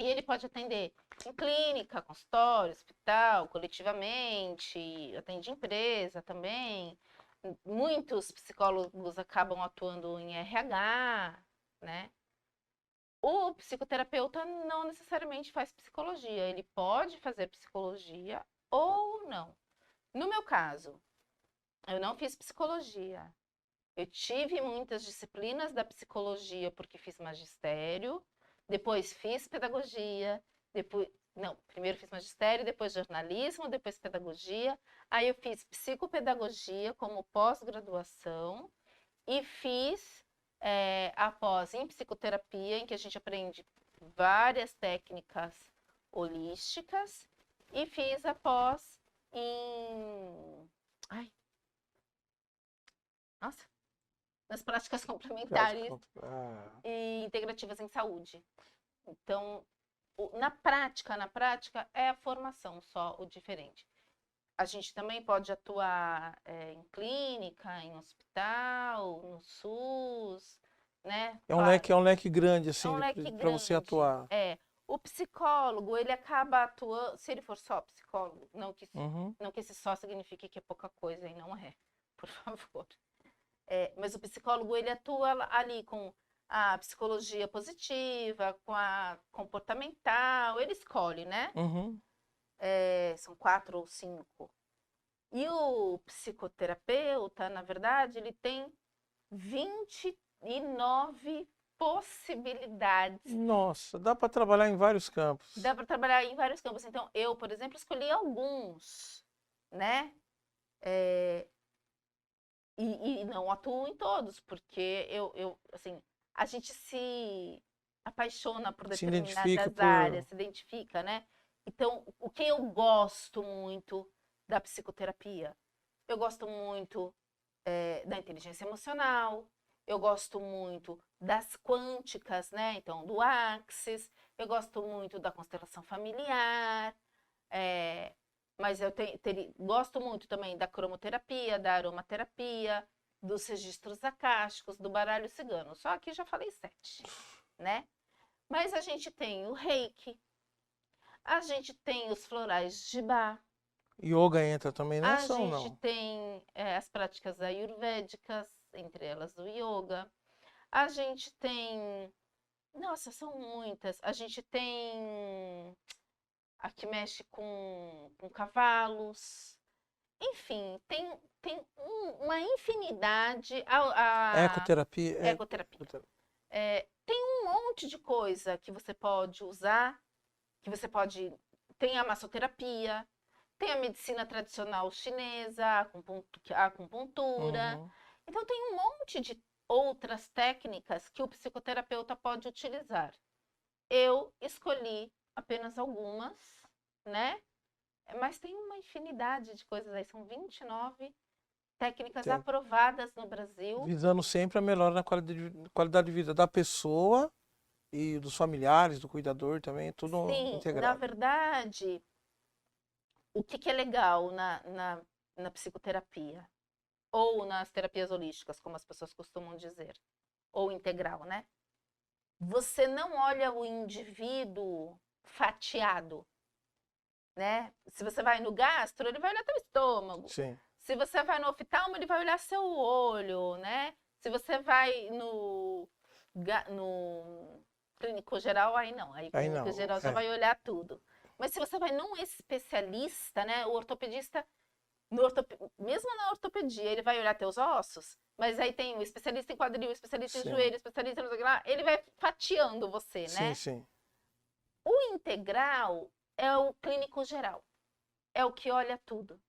e ele pode atender em clínica, consultório, hospital, coletivamente, atende empresa também. Muitos psicólogos acabam atuando em RH, né? O psicoterapeuta não necessariamente faz psicologia, ele pode fazer psicologia ou não. No meu caso, eu não fiz psicologia. Eu tive muitas disciplinas da psicologia porque fiz magistério, depois fiz pedagogia, primeiro fiz magistério, depois jornalismo, depois pedagogia. Aí eu fiz psicopedagogia como pós-graduação e fiz a pós em psicoterapia, em que a gente aprende várias técnicas holísticas, e fiz a pós em... nas práticas complementares e integrativas em saúde. Então, na prática é a formação só o diferente. A gente também pode atuar em clínica, em hospital, no SUS, né? É um leque grande, assim, para você atuar. O psicólogo, ele acaba atuando, se ele for só psicólogo, não que esse só signifique que é pouca coisa, e não é, por favor. Mas o psicólogo, ele atua ali com a psicologia positiva, com a comportamental, ele escolhe, né? São 4 ou 5. E o psicoterapeuta, na verdade, ele tem 29 possibilidades. Nossa, dá para trabalhar em vários campos. Dá para trabalhar em vários campos. Então, eu, por exemplo, escolhi alguns, né? E não atuo em todos, porque assim, a gente se apaixona por determinadas áreas, se identifica, né? Então, o que eu gosto muito da psicoterapia? Eu gosto muito da inteligência emocional, eu gosto muito das quânticas, né? Então, do Axis, eu gosto muito da constelação familiar, mas eu gosto muito também da cromoterapia, da aromaterapia, dos registros acásticos, do baralho cigano. Só aqui já falei 7, né? Mas a gente tem o reiki, a gente tem os florais de Bach, Yoga entra também A nessa ou gente não? tem as práticas ayurvédicas, entre elas o yoga. A gente tem. Nossa, são muitas. A gente tem a que mexe com cavalos. Enfim, tem uma infinidade. A Ecoterapia. ecoterapia. Tem um monte de coisa que você pode usar, que você pode. Tem a massoterapia, tem a medicina tradicional chinesa, a acupuntura. Uhum. Então, tem um monte de outras técnicas que o psicoterapeuta pode utilizar. Eu escolhi apenas algumas, né? Mas tem uma infinidade de coisas aí, são 29 técnicas Tem. aprovadas no Brasil. Visando sempre a melhora na qualidade de vida da pessoa e dos familiares, do cuidador também, tudo Sim, na integrado. verdade, o que é legal na psicoterapia? Ou nas terapias holísticas, como as pessoas costumam dizer, ou integral, né? Você não olha o indivíduo fatiado, né? Se você vai no gastro, ele vai olhar teu estômago. Sim. Se você vai no oftalmo, ele vai olhar seu olho, né? Se você vai no clínico geral, aí não. Aí clínico não, geral já vai olhar tudo. Mas se você vai num especialista, né? O ortopedista, mesmo na ortopedia, ele vai olhar teus ossos, mas aí tem o especialista em quadril, o especialista em Sim. joelho, o especialista em não sei o que lá, ele vai fatiando você, né? Sim, sim. O integral é o clínico geral. É o que olha tudo.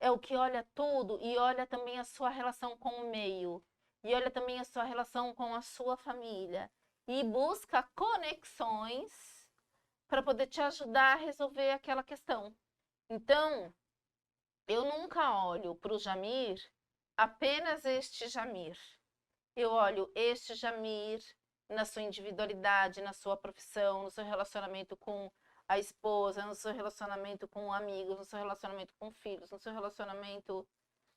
É o que olha tudo e olha também a sua relação com o meio. E olha também a sua relação com a sua família. E busca conexões para poder te ajudar a resolver aquela questão. Então, eu nunca olho para o Jamir apenas este Jamir. Eu olho este Jamir na sua individualidade, na sua profissão, no seu relacionamento com a esposa, no seu relacionamento com amigos, no seu relacionamento com filhos, no seu relacionamento,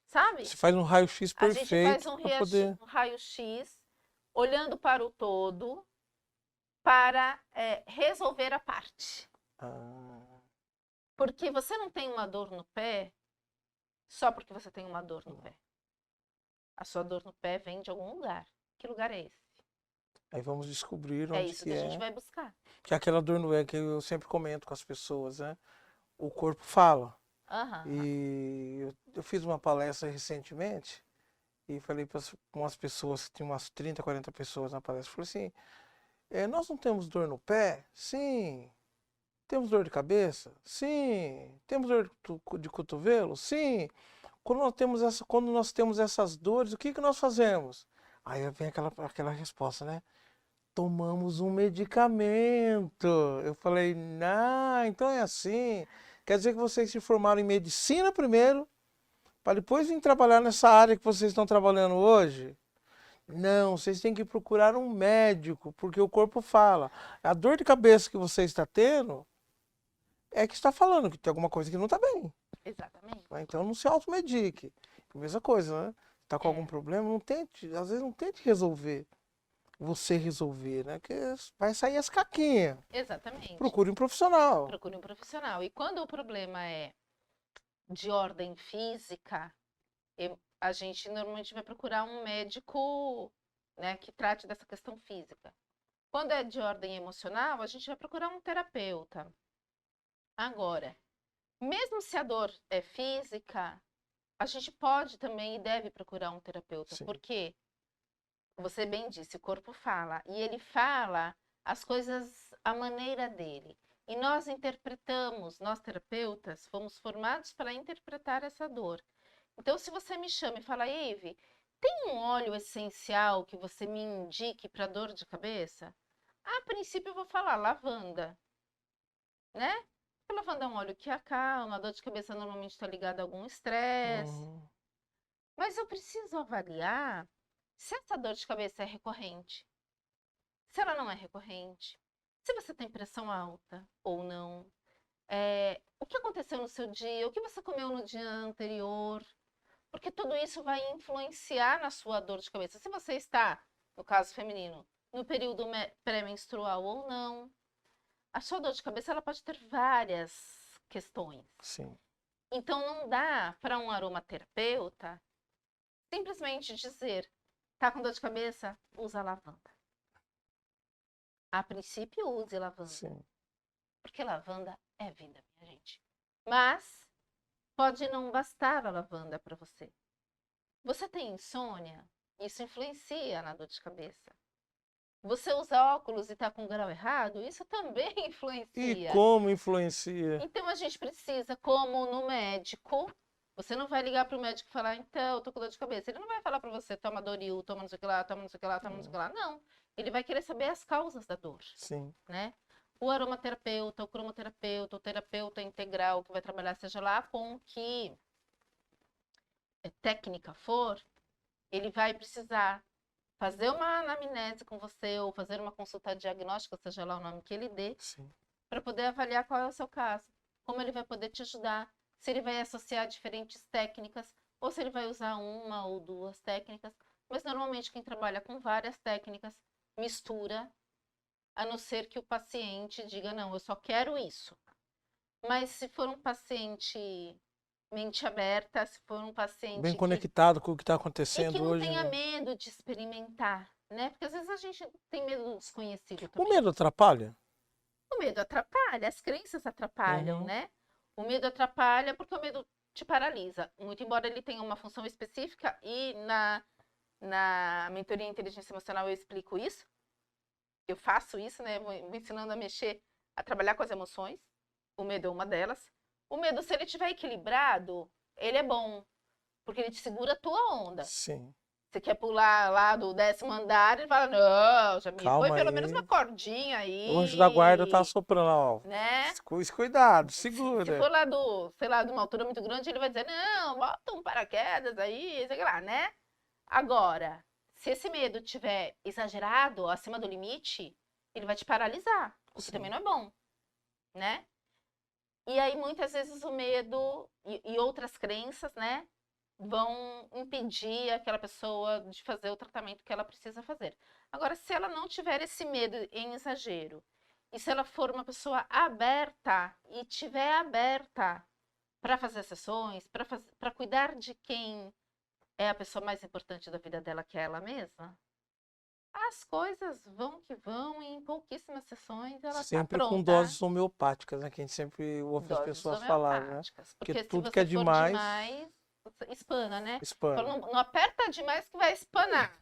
sabe? Você faz um raio-x A gente faz perfeito um para poder... raio-x olhando para o todo para resolver a parte. Ah, Porque você não tem uma dor no pé só porque você tem uma dor no pé. A sua dor no pé vem de algum lugar. Que lugar é esse? aí vamos descobrir É onde isso que que a é. gente vai buscar. Que é aquela dor no é que eu sempre comento com as pessoas, né? O corpo fala. Aham. E eu fiz uma palestra recentemente e falei para umas pessoas, tinha umas 30, 40 pessoas na palestra, falei assim, nós não temos dor no pé? Sim. Temos dor de cabeça? Sim. Temos dor de cotovelo? Sim. Quando nós temos essas dores, o que nós fazemos? Aí vem aquela resposta, né? Tomamos um medicamento. Eu falei, não, então é assim. Quer dizer que vocês se formaram em medicina primeiro, para depois vir trabalhar nessa área que vocês estão trabalhando hoje? Não, vocês têm que procurar um médico, porque o corpo fala. A dor de cabeça que você está tendo é que está falando que tem alguma coisa que não está bem. Exatamente. Então não se automedique. Mesma coisa, né? Está com algum problema, não tente, às vezes não tente resolver. Você resolver, né? Que vai sair as caquinhas. Exatamente. Procure um profissional. Procure um profissional. E quando o problema é de ordem física, a gente normalmente vai procurar um médico, né, que trate dessa questão física. Quando é de ordem emocional, a gente vai procurar um terapeuta. Agora, mesmo se a dor é física, a gente pode também e deve procurar um terapeuta. Sim. Porque, você bem disse, o corpo fala. E ele fala as coisas à maneira dele. E nós interpretamos, nós terapeutas, fomos formados para interpretar essa dor. Então, se você me chama e fala, Ive, tem um óleo essencial que você me indique para dor de cabeça? A princípio, eu vou falar lavanda, né? Porque lavanda é um óleo que acalma, a dor de cabeça normalmente está ligada a algum estresse. Mas eu preciso avaliar se essa dor de cabeça é recorrente. Se ela não é recorrente. Se você tem pressão alta ou não. O que aconteceu no seu dia? O que você comeu no dia anterior? Porque tudo isso vai influenciar na sua dor de cabeça. Se você está, no caso feminino, no período pré-menstrual ou não. A sua dor de cabeça ela pode ter várias questões. Sim. Então não dá para um aromaterapeuta simplesmente dizer, tá com dor de cabeça? Usa lavanda. A princípio, use lavanda. Sim. Porque lavanda é vida, minha gente. Mas pode não bastar a lavanda para você. Você tem insônia? Isso influencia na dor de cabeça. Você usa óculos e está com o grau errado? Isso também E influencia. como influencia? Então a gente precisa, como no médico, você não vai ligar para o médico e falar, então, eu tô com dor de cabeça. Ele não vai falar para você, toma Doril, toma não sei o que lá, toma não sei o que lá, toma não sei o que lá. Não. Ele vai querer saber as causas da dor, Sim. né? O aromaterapeuta, o cromoterapeuta, o terapeuta integral que vai trabalhar, seja lá com que técnica for, ele vai precisar fazer uma anamnese com você ou fazer uma consulta diagnóstica, seja lá o nome que ele dê, Sim. para poder avaliar qual é o seu caso, como ele vai poder te ajudar, se ele vai associar diferentes técnicas ou se ele vai usar uma ou duas técnicas. Mas normalmente quem trabalha com várias técnicas mistura, a não ser que o paciente diga, não, eu só quero isso. Mas se for um paciente mente aberta, se for um paciente Bem que conectado com o que está e que acontecendo não hoje, tenha né? medo de experimentar, né? Porque às vezes a gente tem medo do desconhecido O também. medo atrapalha? O medo atrapalha, as crenças atrapalham, Uhum. né? O medo atrapalha porque o medo te paralisa. Muito embora ele tenha uma função específica e na mentoria inteligência emocional eu explico isso. Eu faço isso, né? Vou ensinando a mexer, a trabalhar com as emoções. O medo é uma delas. O medo, se ele estiver equilibrado, ele é bom, porque ele te segura a tua onda. Sim. Você quer pular lá do 10º andar, ele fala, não, já me Calma põe pelo aí. menos uma cordinha aí. O anjo da guarda tá soprando, ó. Né? Cuidado, Se segura. for lá sei lá, de uma altura muito grande, ele vai dizer, não, bota um paraquedas aí, sei lá, né? Agora, se esse medo tiver exagerado, acima do limite, ele vai te paralisar, o que Sim. também não é bom, né? E aí, muitas vezes, o medo e outras crenças, né, vão impedir aquela pessoa de fazer o tratamento que ela precisa fazer. Agora, se ela não tiver esse medo em exagero, e se ela for uma pessoa aberta e tiver aberta para fazer sessões, para cuidar de quem é a pessoa mais importante da vida dela, que é ela mesma, as coisas vão que vão, e em pouquíssimas sessões ela está Sempre pronta. com doses homeopáticas, né? Que a gente sempre ouve as Doses pessoas falarem, né? homeopáticas. Porque Porque se tudo você que é for demais, espana, né? espana. Fala, não aperta demais que vai espanar.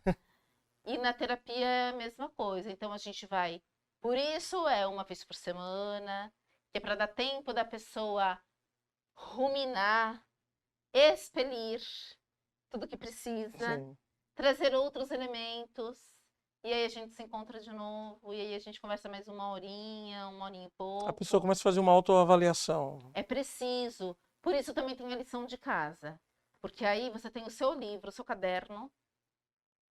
E na terapia é a mesma coisa. Então a gente vai. Por isso é uma vez por semana, que é para dar tempo da pessoa ruminar, expelir tudo que precisa, Sim. trazer outros elementos. E aí a gente se encontra de novo, e aí a gente conversa mais uma horinha e pouco. A pessoa começa a fazer uma autoavaliação. É preciso. Por isso também tem a lição de casa. Porque aí você tem o seu livro, o seu caderno,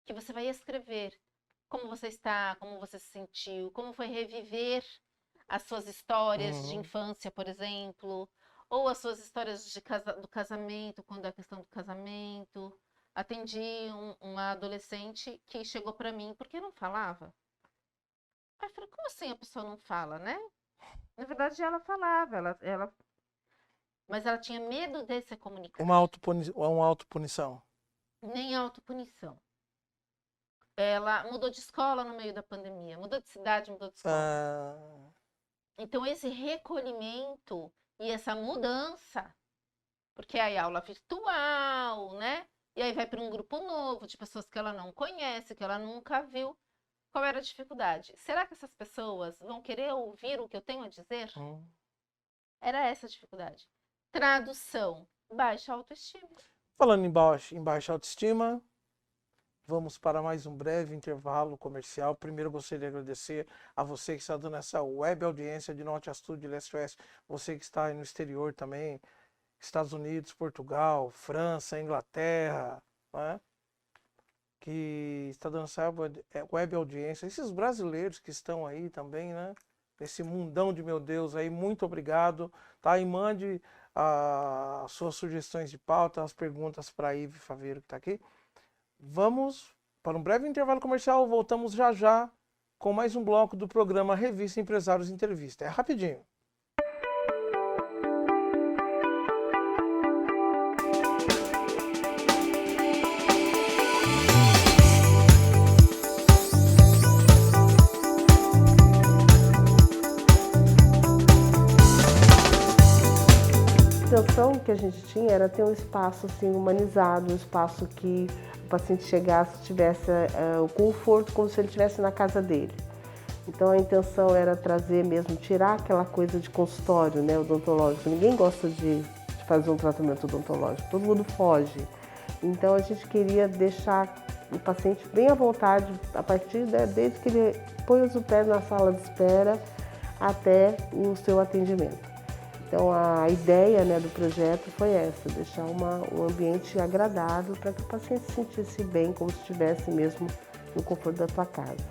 que você vai escrever como você está, como você se sentiu, como foi reviver as suas histórias de infância, por exemplo, ou as suas histórias do casamento, quando é a questão do casamento. Atendi uma adolescente que chegou para mim porque não falava. Aí eu falei, como assim a pessoa não fala, né? Na verdade, ela falava, mas ela tinha medo de se comunicar. Uma autopunição. Nem autopunição. Ela mudou de escola no meio da pandemia, mudou de cidade, mudou de escola. Então, esse recolhimento e essa mudança, porque aí aula virtual, né? E aí vai para um grupo novo de pessoas que ela não conhece, que ela nunca viu. Qual era a dificuldade? Será que essas pessoas vão querer ouvir o que eu tenho a dizer? Era essa a dificuldade. Tradução, baixa autoestima. Falando em baixa autoestima, vamos para mais um breve intervalo comercial. Primeiro, eu gostaria de agradecer a você que está dando essa web audiência de norte a sul, de leste a oeste. Você que está aí no exterior também, Estados Unidos, Portugal, França, Inglaterra, né? Que está dando essa web audiência. Esses brasileiros que estão aí também, né? Esse mundão de meu Deus aí, muito obrigado. Tá? E mande as suas sugestões de pauta, as perguntas para a Ive Faveiro que está aqui. Vamos para um breve intervalo comercial, voltamos já já com mais um bloco do programa Revista Empresários Entrevista. É rapidinho. que a gente tinha era ter um espaço assim, humanizado, um espaço que o paciente chegasse e tivesse o conforto como se ele estivesse na casa dele. Então a intenção era trazer mesmo, tirar aquela coisa de consultório, né, odontológico. Ninguém gosta de fazer um tratamento odontológico, todo mundo foge. Então a gente queria deixar o paciente bem à vontade, a partir desde que ele põe o pé na sala de espera até o seu atendimento. Então a ideia, né, do projeto foi essa, deixar um ambiente agradável para que o paciente se sentisse bem, como se estivesse mesmo no conforto da sua casa.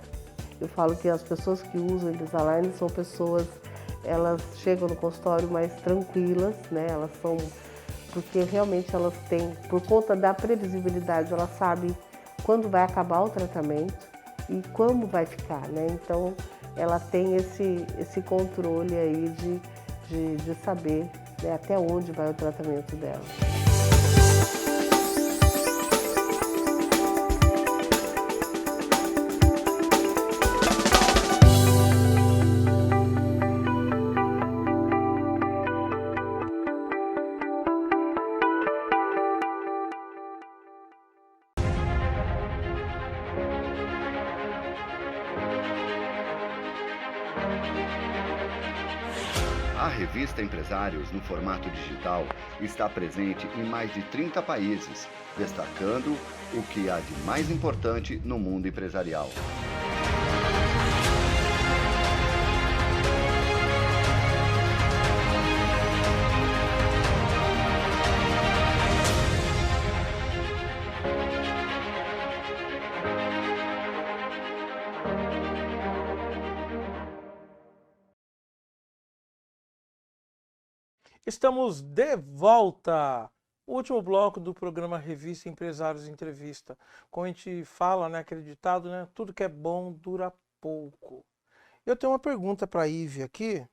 Eu falo que as pessoas que usam Invisalign são pessoas, elas chegam no consultório mais tranquilas, né? Elas são, porque realmente elas têm, por conta da previsibilidade, elas sabem quando vai acabar o tratamento e como vai ficar, né? Então, ela tem esse controle aí de saber, né, até onde vai o tratamento dela. A revista Empresários, no formato digital, está presente em mais de 30 países, destacando o que há de mais importante no mundo empresarial. Estamos de volta! O último bloco do programa Revista Empresários Entrevista. Como a gente fala, né, aquele ditado, né, tudo que é bom dura pouco. Eu tenho uma pergunta para a Ive aqui,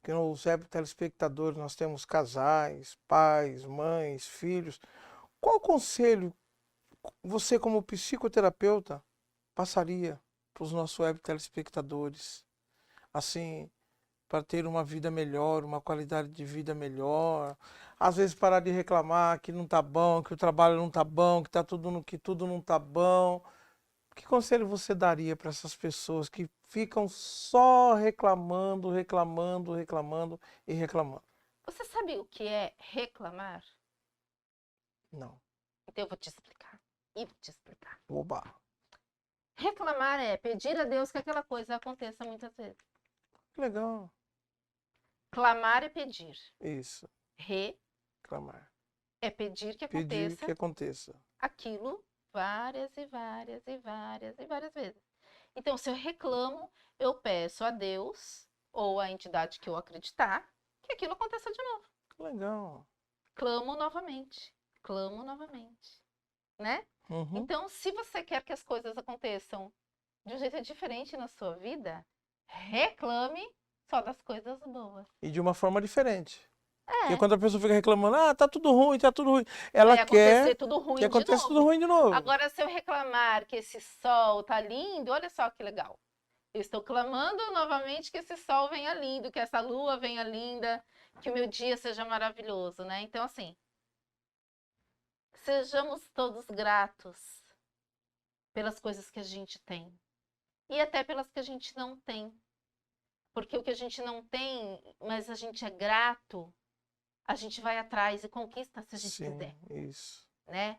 que nos web telespectadores nós temos casais, pais, mães, filhos. Qual conselho você, como psicoterapeuta, passaria para os nossos web telespectadores? Assim, para ter uma vida melhor, uma qualidade de vida melhor. Às vezes parar de reclamar que não está bom, que o trabalho não está bom, que tudo não está bom. Que conselho você daria para essas pessoas que ficam só reclamando, reclamando, reclamando e reclamando? Você sabe o que é reclamar? Não. Então eu vou te explicar. E vou te explicar. Oba. Reclamar é pedir a Deus que aquela coisa aconteça muitas vezes. Legal. Clamar é pedir. Isso. Clamar. É pedir que Pedir aconteça que aconteça. aquilo várias e várias e várias e várias vezes. Então, se eu reclamo, eu peço a Deus ou a entidade que eu acreditar que aquilo aconteça de novo. Legal. Clamo novamente, né? Uhum. Então, se você quer que as coisas aconteçam de um jeito diferente na sua vida, reclame só das coisas boas. E de uma forma diferente. É. Porque quando a pessoa fica reclamando, tá tudo ruim, ela Vai quer acontecer tudo ruim que aconteça de novo. tudo ruim de novo. Agora, se eu reclamar que esse sol tá lindo, olha só que legal. Eu estou clamando novamente que esse sol venha lindo, que essa lua venha linda, que o meu dia seja maravilhoso, né? Então, assim, sejamos todos gratos pelas coisas que a gente tem e até pelas que a gente não tem. Porque o que a gente não tem, mas a gente é grato, a gente vai atrás e conquista se a gente quiser. Isso. Né?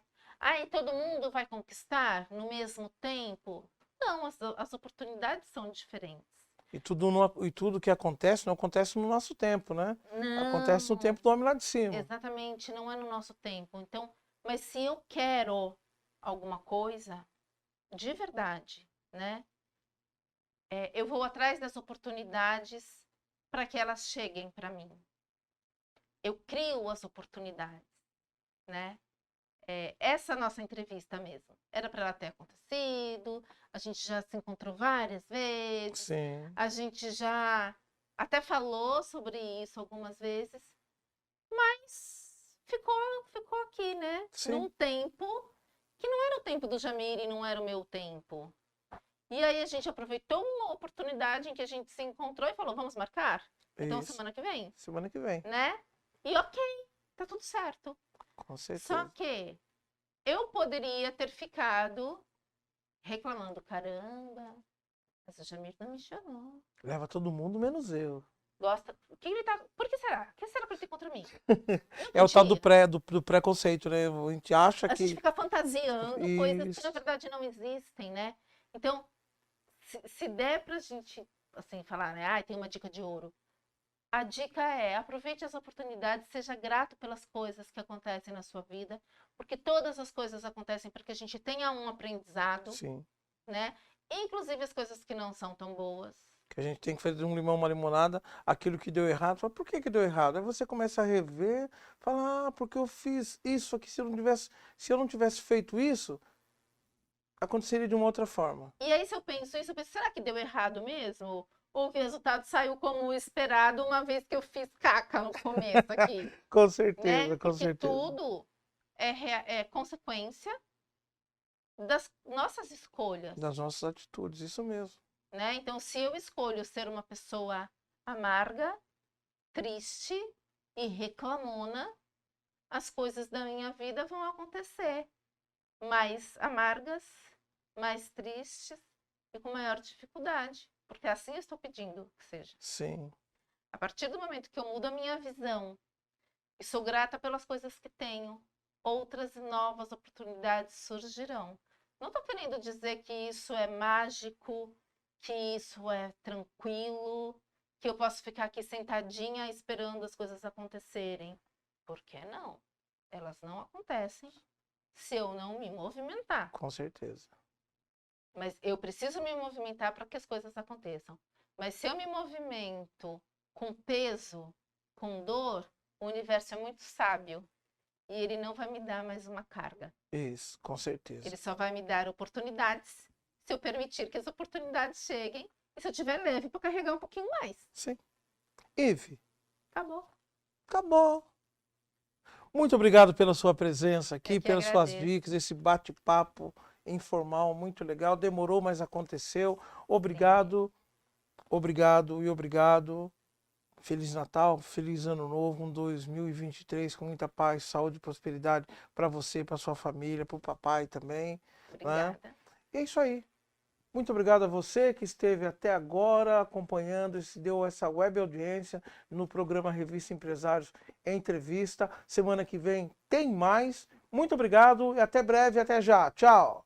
E todo mundo vai conquistar no mesmo tempo? Não, as oportunidades são diferentes. E tudo que acontece não acontece no nosso tempo, né? Não. Acontece no tempo do homem lá de cima. Exatamente, não é no nosso tempo. Então, mas se eu quero alguma coisa, de verdade, né? Eu vou atrás das oportunidades para que elas cheguem para mim. Eu crio as oportunidades, né? Essa nossa entrevista mesmo, era para ela ter acontecido, a gente já se encontrou várias vezes, Sim. a gente já até falou sobre isso algumas vezes, mas ficou aqui, né? Sim. Num tempo que não era o tempo do Jamir e não era o meu tempo. E aí a gente aproveitou uma oportunidade em que a gente se encontrou e falou, vamos marcar? Então Isso. semana que vem. Semana que vem. Né? E ok, tá tudo certo. Com certeza. Só que eu poderia ter ficado reclamando, caramba, essa Jamir não me chamou. Leva todo mundo, menos eu. Gosta. Por que será? O que será que ele tem contra mim? É o tal do preconceito, né? A gente acha A gente que... fica fantasiando coisas que Isso. na verdade não existem, né? Então, se der pra gente, assim, falar, né? Tem uma dica de ouro. A dica é, aproveite as oportunidades, seja grato pelas coisas que acontecem na sua vida, porque todas as coisas acontecem para que a gente tenha um aprendizado, Sim. né? Inclusive as coisas que não são tão boas. Que a gente tem que fazer de um limão uma limonada, aquilo que deu errado. Fala, por que deu errado? Aí você começa a rever, fala, porque eu fiz isso aqui, se eu não tivesse feito isso, aconteceria de uma outra forma. E aí se eu penso isso, será que deu errado mesmo? Ou o resultado saiu como esperado, uma vez que eu fiz caca no começo aqui? Com certeza, Né? com Porque certeza. tudo é consequência das nossas escolhas. Das nossas atitudes, isso mesmo. Né? Então, se eu escolho ser uma pessoa amarga, triste e reclamona, as coisas da minha vida vão acontecer mais amargas, mais tristes e com maior dificuldade. Porque assim eu estou pedindo que seja. Sim. A partir do momento que eu mudo a minha visão e sou grata pelas coisas que tenho, outras e novas oportunidades surgirão. Não estou querendo dizer que isso é mágico, que isso é tranquilo, que eu posso ficar aqui sentadinha esperando as coisas acontecerem. Por que não? Elas não acontecem se eu não me movimentar. Com certeza. Mas eu preciso me movimentar para que as coisas aconteçam. Mas se eu me movimento com peso, com dor, o universo é muito sábio. E ele não vai me dar mais uma carga. Isso, com certeza. Ele só vai me dar oportunidades, se eu permitir que as oportunidades cheguem. E se eu tiver leve para carregar um pouquinho mais. Sim. Ive. Acabou. Acabou. Muito obrigado pela sua presença aqui, Eu que pelas suas agradeço. dicas, esse bate-papo informal, muito legal. Demorou, mas aconteceu. Obrigado, obrigado e obrigado. Feliz Natal, feliz Ano Novo, 2023, com muita paz, saúde e prosperidade para você, para sua família, para o papai também. Obrigada. E é isso aí. Muito obrigado a você que esteve até agora acompanhando, se deu essa web audiência no programa Revista Empresários Entrevista. Semana que vem tem mais. Muito obrigado e até breve, até já. Tchau!